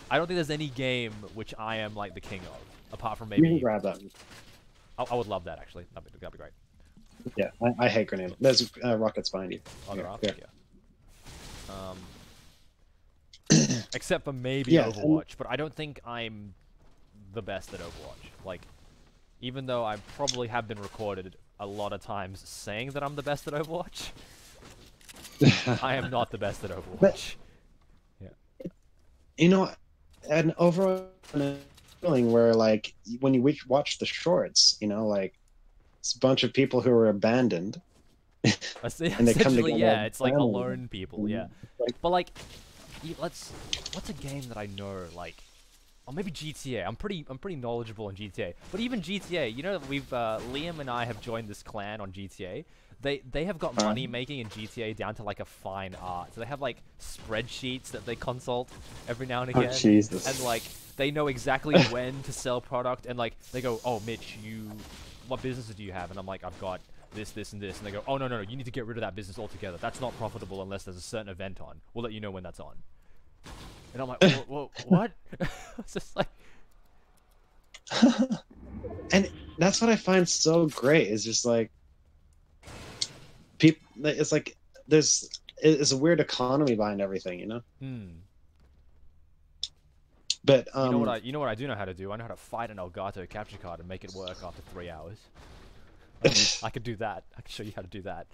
I don't think there's any game which I am like the king of, apart from You can maybe. grab that. I would love that actually. That'd be great. Yeah, I hate grenade. There's rockets behind you. Oh, there are? Yeah. Except for maybe Yeah, Overwatch, but I don't think I'm the best at Overwatch. Like, even though I probably have been recorded a lot of times saying that I'm the best at Overwatch, I am not the best at Overwatch. you know, an overall feeling where like when you watch the shorts, you know, like it's a bunch of people who are abandoned. And they come Essentially, together yeah, as it's like family. alone people, yeah. Like- But like, what's a game that I know like, or maybe GTA. I'm pretty knowledgeable on GTA. But even GTA, you know, we've Liam and I have joined this clan on GTA. They have got money making in GTA down to like a fine art. So they have like spreadsheets that they consult every now and Oh, again. Jesus. And like they know exactly when to sell product, and like they go, "Oh, Mitch, what businesses do you have?" And I'm like, "I've got this and this." And they go, "Oh, no, you need to get rid of that business altogether. That's not profitable unless there's a certain event on. We'll let you know when that's on." And I'm like, what? It's just like, And that's what I find so great is just like people. It's like it's a weird economy behind everything, you know. But you know what I do know how to do? I know how to fight an Elgato capture card and make it work after 3 hours. I could do that. I can show you how to do that.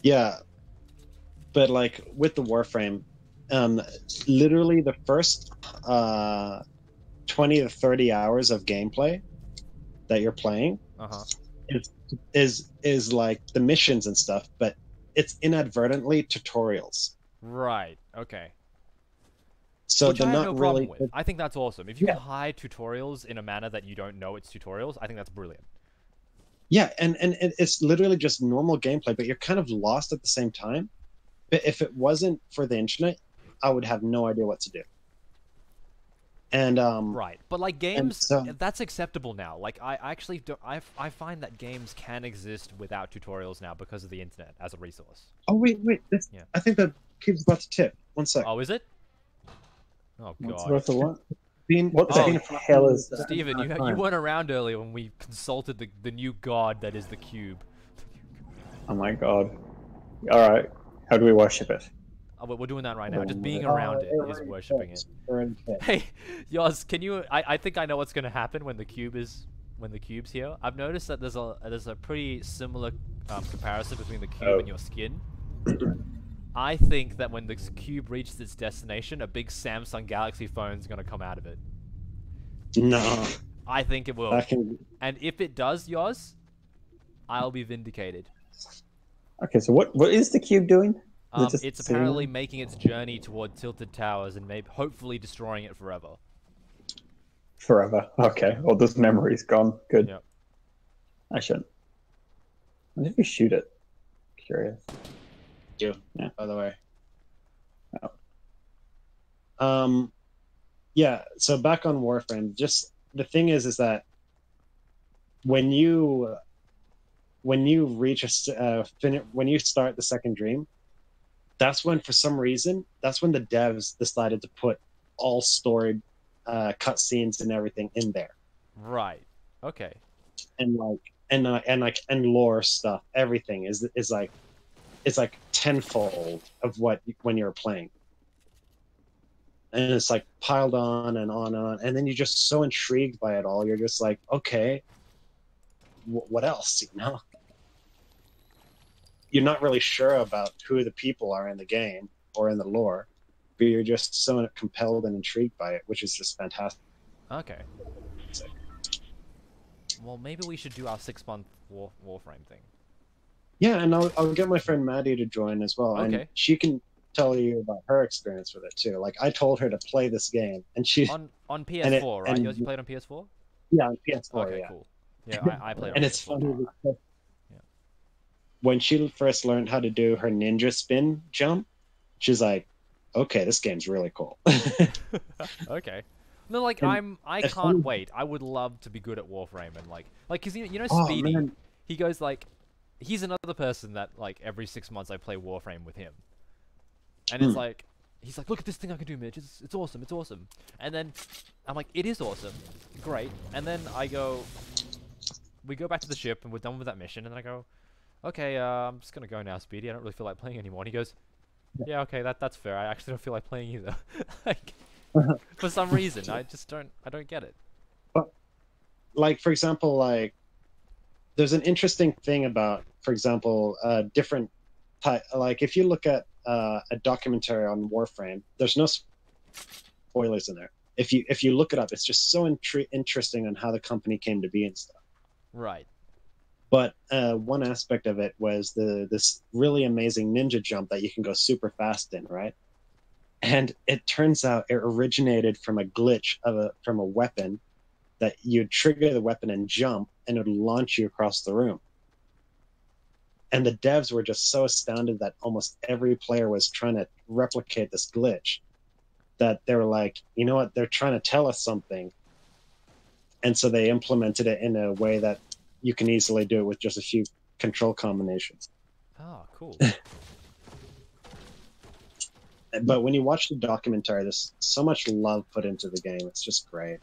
yeah, but like with the Warframe, literally the first 20 to 30 hours of gameplay that you're playing is like the missions and stuff, but it's inadvertently tutorials. Right. Okay. So Which they're I have not no problem really. with. I think that's awesome. If you can hide tutorials in a manner that you don't know it's tutorials, I think that's brilliant. Yeah, and it's literally just normal gameplay, but you're kind of lost at the same time. But if it wasn't for the internet, I would have no idea what to do. And right, but like games, so, that's acceptable now. Like I actually don't. I find that games can exist without tutorials now because of the internet as a resource. Oh wait, Yeah. I think that keeps about to tip. 1 sec. Oh, is it? Oh What's god. worth of what? Being, What the hell is that? Steven, you weren't around earlier when we consulted the new god that is the cube. Oh my god. Alright, how do we worship it? Oh, but we're doing that right now. Just being around it is worshipping it. Hey, Yoz, can you? I think I know what's gonna happen when the cube's here. I've noticed that there's a pretty similar comparison between the cube and your skin. I think that when the cube reaches its destination, a big Samsung Galaxy phone's gonna come out of it. No. I think it will. And if it does, Yoz, I'll be vindicated. Okay, so what is the cube doing? It's apparently making its journey toward Tilted Towers and maybe hopefully destroying it forever. Forever. Okay. All those memories gone. Good. Yep. I shouldn't. What if we shoot it? Curious. Yeah. By the way. Yeah. So back on Warframe, just the thing is that when you reach when you start the second dream, that's when for some reason the devs decided to put all story cutscenes and everything in there. Right. Okay. And lore stuff. Everything is like it's like tenfold of what when you're playing. And it's like piled on and on and on, and then you're just so intrigued by it all. You're just like, okay, what else? You know, you're not really sure about who the people are in the game or in the lore, but you're just so compelled and intrigued by it, which is just fantastic. Okay. Well, maybe we should do our 6-month Warframe thing. Yeah, and I'll get my friend Maddie to join as well, Okay. and she can tell you about her experience with it too. Like I told her to play this game, and she on PS4, right? You played on PS4? Yeah, on PS4. Okay, yeah. Cool. Yeah, I played on And PS4. it's funny because when she first learned how to do her ninja spin jump, she's like, "Okay, this game's really cool." Okay. No, like I can't wait. I would love to be good at Warframe and like cause you know Speedy. Man. He goes like, he's another person that like every 6 months I play Warframe with him, and it's like he's like, look at this thing I can do, Mitch. It's awesome. It's awesome. And then I'm like, it is awesome, great. And then we go back to the ship and we're done with that mission. And then I go, okay, I'm just gonna go now, Speedy. I don't really feel like playing anymore. And he goes, yeah, okay, that's fair. I actually don't feel like playing either. Like, for some reason, I don't get it. But, like, for example, like, there's an interesting thing about, for example, different type. Like, if you look at a documentary on Warframe. There's no spoilers in there. If you look it up, it's just so interesting on how the company came to be and stuff. Right. But one aspect of it was this really amazing ninja jump that you can go super fast in, right? And it turns out it originated from a glitch from a weapon that you'd trigger the weapon and jump, and it would launch you across the room. And the devs were just so astounded that almost every player was trying to replicate this glitch that they were like, you know what, they're trying to tell us something. And so they implemented it in a way that you can easily do it with just a few control combinations. Oh, cool. But when you watch the documentary, there's so much love put into the game. It's just great.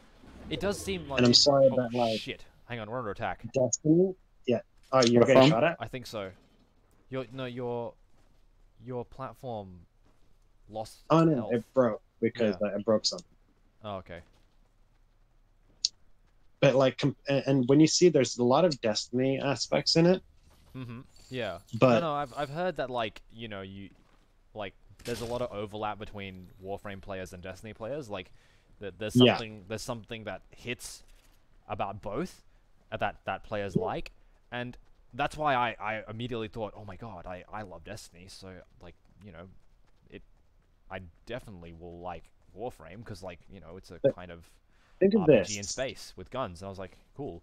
It does seem like... And I'm sorry oh, that, like... shit. Hang on, we're under attack. Destiny? Yeah. Oh, you're getting shot at? I think so. Your platform lost Oh, no, health. it broke because it broke something. Oh, okay. But, like, and when you see there's a lot of Destiny aspects in it. Mm-hmm. Yeah. But... No, I've heard that, like, you know, there's a lot of overlap between Warframe players and Destiny players. Like, there's something that hits about both that players like, and that's why I immediately thought, oh my god, I love Destiny, so like, you know, I definitely will like Warframe because, like, you know, it's a kind of think of RPG this. in space with guns, and I was like, cool.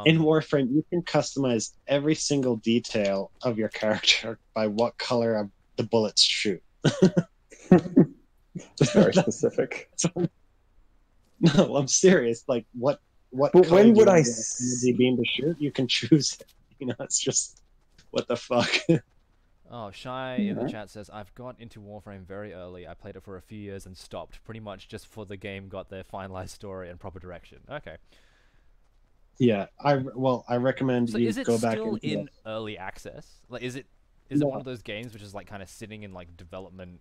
In Warframe, you can customize every single detail of your character by what color of the bullets shoot. It's very specific. No, I'm serious. Like, what But color when would do you I want the beam to shoot? You can choose it. You know, it's just what the fuck. Oh, Shy in the chat says, I've got into Warframe very early. I played it for a few years and stopped, pretty much just for the game got their finalized story and proper direction. Okay. Yeah, I recommend you go back So is it still into in it. early access? Like, is it one of those games which is like kind of sitting in like development?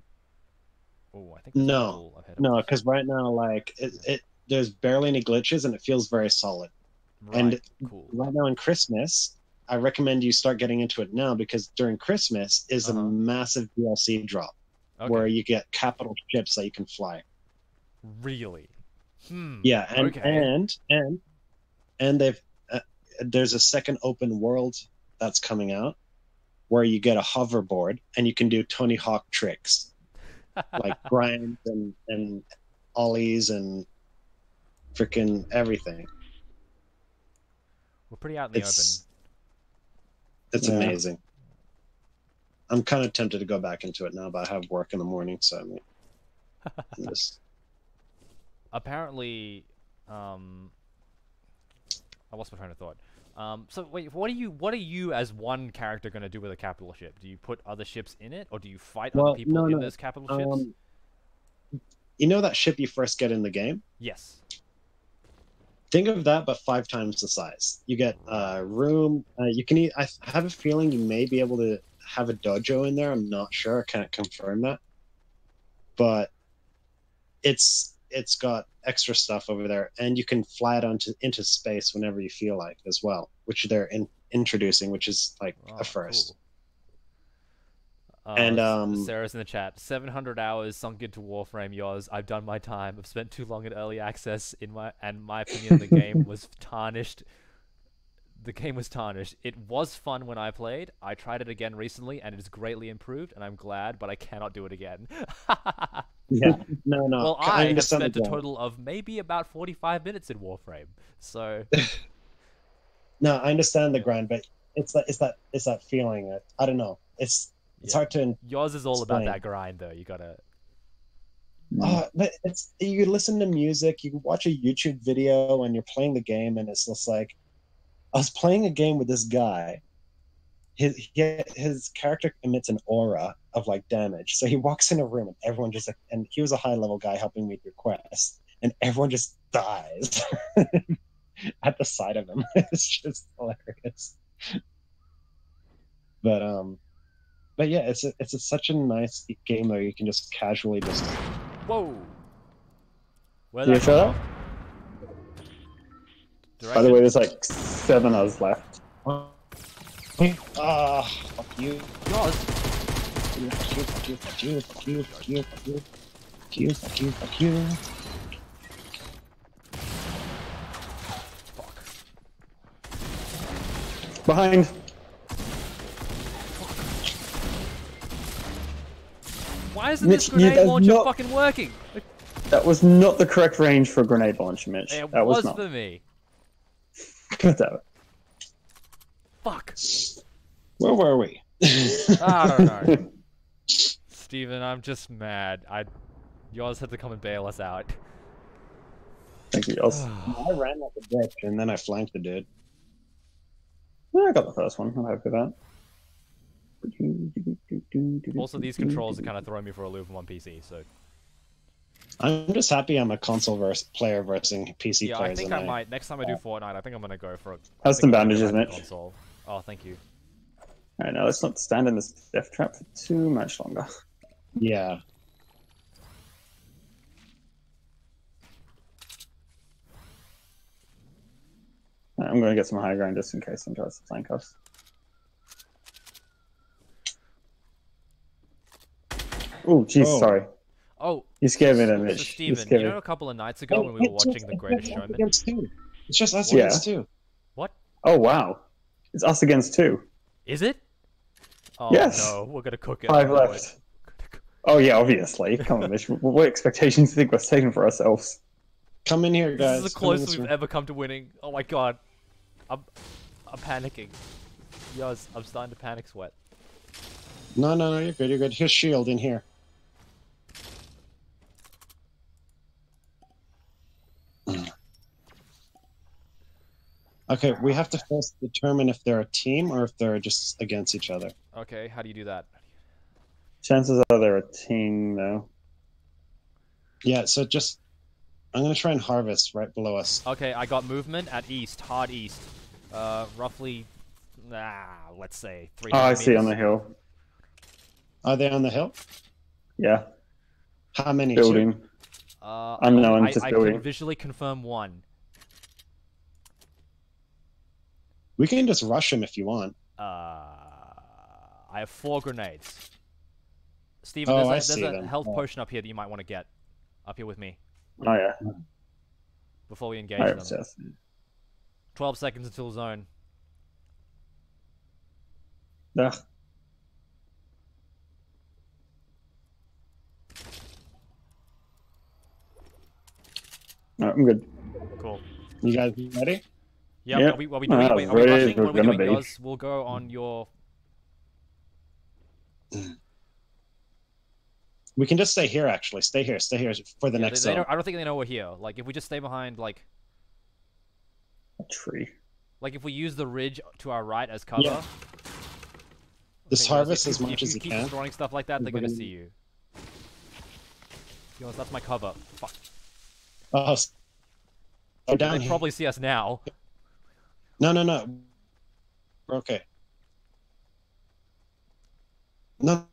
Oh, I think there's a No, pool ahead of no, us. because right now, like, there's barely any glitches and it feels very solid. Right, And cool. right now in Christmas, I recommend you start getting into it now because during Christmas is a massive DLC drop where you get capital ships that you can fly. Really? Yeah, and okay. and they've there's a second open world that's coming out where you get a hoverboard and you can do Tony Hawk tricks like grinds and ollies and freaking everything. We're pretty out in the open. It's amazing. I'm kind of tempted to go back into it now, but I have work in the morning, so I mean, just... Apparently, I lost my train of thought. So wait, what are you as one character gonna do with a capital ship? Do you put other ships in it, or do you fight other people in those capital ships? You know that ship you first get in the game? Yes. Think of that, but 5 times the size. You get room. You can. I have a feeling you may be able to have a dojo in there. I'm not sure. I can't confirm that. But it's got extra stuff over there, and you can fly it into space whenever you feel like as well, which they're introducing, which is like a first. Cool. And Sarah's in the chat. 700 hours sunk into Warframe. Yoz. I've done my time. I've spent too long in early access. In my opinion, the game was tarnished. The game was tarnished. It was fun when I played. I tried it again recently, and it is greatly improved. And I'm glad, but I cannot do it again. Yeah, no. Well, I have spent a total of maybe about 45 minutes in Warframe. So. No, I understand the grind, but it's that feeling. I don't know. It's hard to. Yours is all about that grind, though. You gotta. But you listen to music, you watch a YouTube video, and you're playing the game, and it's just like, I was playing a game with this guy. His character emits an aura of like damage, so he walks in a room, and everyone just and he was a high level guy helping me with quests, and everyone just dies at the sight of him. It's just hilarious. But yeah, it's such a nice game though. You can just casually just. Whoa. Where you sure? By the way, there's like 7 of us left. Fuck you. Yoz. Behind. Why isn't Mitch, this grenade that's launcher not- fucking working? That was not the correct range for a grenade launcher, Mitch. It That was not. for me. God damn it. Fuck. Where were we? I don't know. Steven, I'm just mad. Yours had to come and bail us out. Thank you, Yoss. I ran like a bitch and then I flanked the dude. I got the first one. I'm happy with that. Also, these controls are kind of throwing me for a loop on PC, so... I'm just happy I'm a console player versus PC Yeah, I players. think and I might. Next time I do Fortnite, I think I'm gonna go for it. Have some bandages, Mitch. Console. Oh, thank you. Alright, now let's not stand in this death trap for too much longer. Yeah. I'm going to get some high ground just in case someone tries to flank us. Oh, jeez, Oh. sorry. Oh, You scared me there, so Mitch. You Steven, scared you me. know a couple of nights ago when we were watching The Greatest Showman? Against two. It's just us Yeah. against two. What? Oh, wow. It's us against two. Is it? Oh Yes. no, we're gonna cook it. 5 Oh, left. Oh, yeah, obviously. Come on, Mitch. What expectations do you think we're taking for ourselves? Come in here, guys. This is the Come in closest this we've room. ever come to winning. Oh my god. I'm panicking. Yes, I'm starting to panic sweat. No, you're good, you're good. Here's shield in here. Okay, we have to first determine if they're a team or if they're just against each other. Okay, how do you do that? Chances are they're a team, though. Yeah, so just... I'm going to try and harvest right below us. Okay, I got movement at east, hard east. Roughly, let's say 300 Oh, I see, meters. on the hill. Are they on the hill? Yeah, How many? building. Unknown, I just can building. visually confirm one. We can just rush them if you want. I have 4 grenades. Steven, Oh, I there's see a them. health Oh. potion up here that you might want to get. Up here with me. Oh, yeah. Before we engage I them. obsessed. 12 seconds until zone. Ugh. No, I'm good. Cool. You guys ready? Yep. Yep. Are we doing? Are we Ready as rushing? we're What are we gonna doing? be. Yours? We'll go on your. We can just stay here, actually. Stay here for the Yeah, next they zone. don't, I don't think they know we're here. Like if we just stay behind, like A tree. if we use the ridge to our right as cover. Yeah. Just Okay, guys, harvest if as you- much if as you keep can. destroying stuff like that, they're We're gonna gonna- see you. Yours, that's my cover. Fuck. Oh, down They here. probably see us now. No. We're okay. No,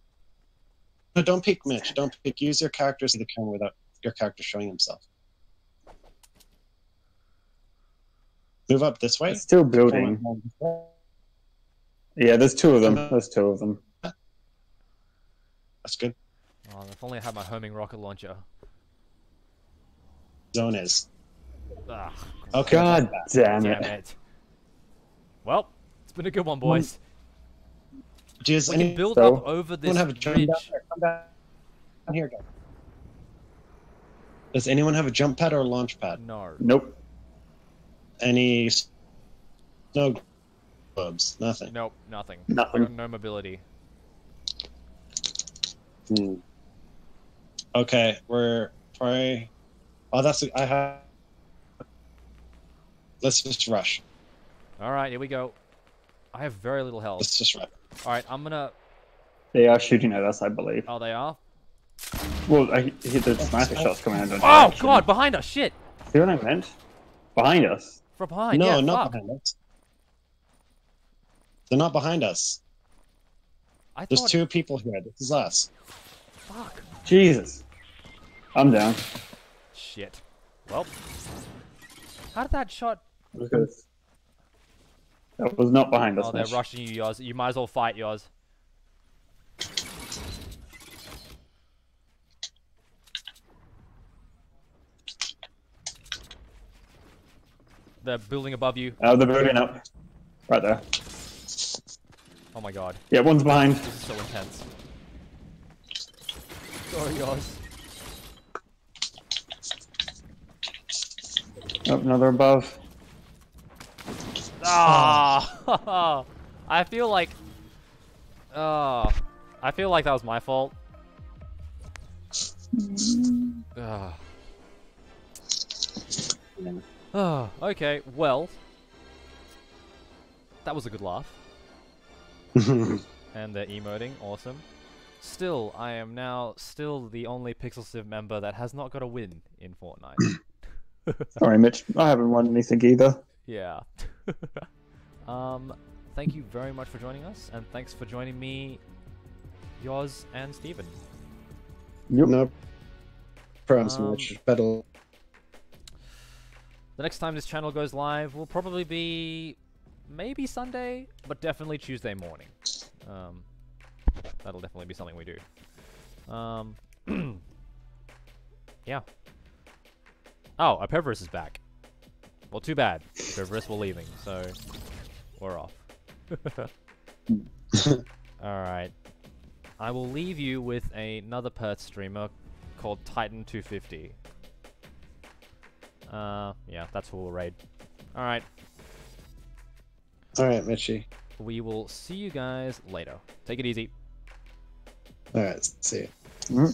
don't peek, Mitch. Don't peek. Use your character to see the camera without your character showing himself. Move up this way. It's still building. Yeah, there's 2 of them. There's 2 of them. That's good. Oh, if only I had my homing rocket launcher. Zone is. Ugh, Okay. God damn damn it. it. Well, it's been a good one, boys. Does We can anyone build So- up over this have a jump ridge. down there? Come down here, guys. Does anyone have a jump pad or a launch pad? No. Nope. Any snow globes? Nothing. Nope, nothing. Nothing. No mobility. Hmm. Okay, we're probably. Oh, that's. I have. Let's just rush. Alright, here we go. I have very little health. Let's just rush. Alright, I'm gonna... They are shooting at us, I believe. Oh, they are? Well, I hit the sniper shots coming out of the Oh, direction. God, behind us! Shit! See what I meant? Behind us. From behind, No, yeah, not fuck. behind us. They're not behind us. I There's thought... 2 people here. This is us. Fuck. Jesus. I'm down. Shit. Well... How did that shot... Because that was not behind us. Oh, they're Mitch. rushing you, yours. You might as well fight yours. The building above you. The building up. Right there. Oh my god. Yeah, one's behind. This is so intense. Sorry, guys. Oh, another above. Ah! I feel like that was my fault. Okay, well, that was a good laugh. And they're emoting, awesome. Still, I am now still the only Pixel Civ member that has not got a win in Fortnite. Sorry, Mitch. I haven't won anything either. Yeah. Thank you very much for joining us, and thanks for joining me, Yoz and Steven. Yep. No problem so much. Better. The next time this channel goes live will probably be maybe Sunday, but definitely Tuesday morning. That'll definitely be something we do. Yeah. Oh, Apeverus is back. Well, too bad. Apeverus were leaving, so we're off. Alright. I will leave you with another Perth streamer called Titan250. Yeah, that's who we'll raid. Alright. Alright, Mitchie. We will see you guys later. Take it easy. Alright, see you. Mm-hmm.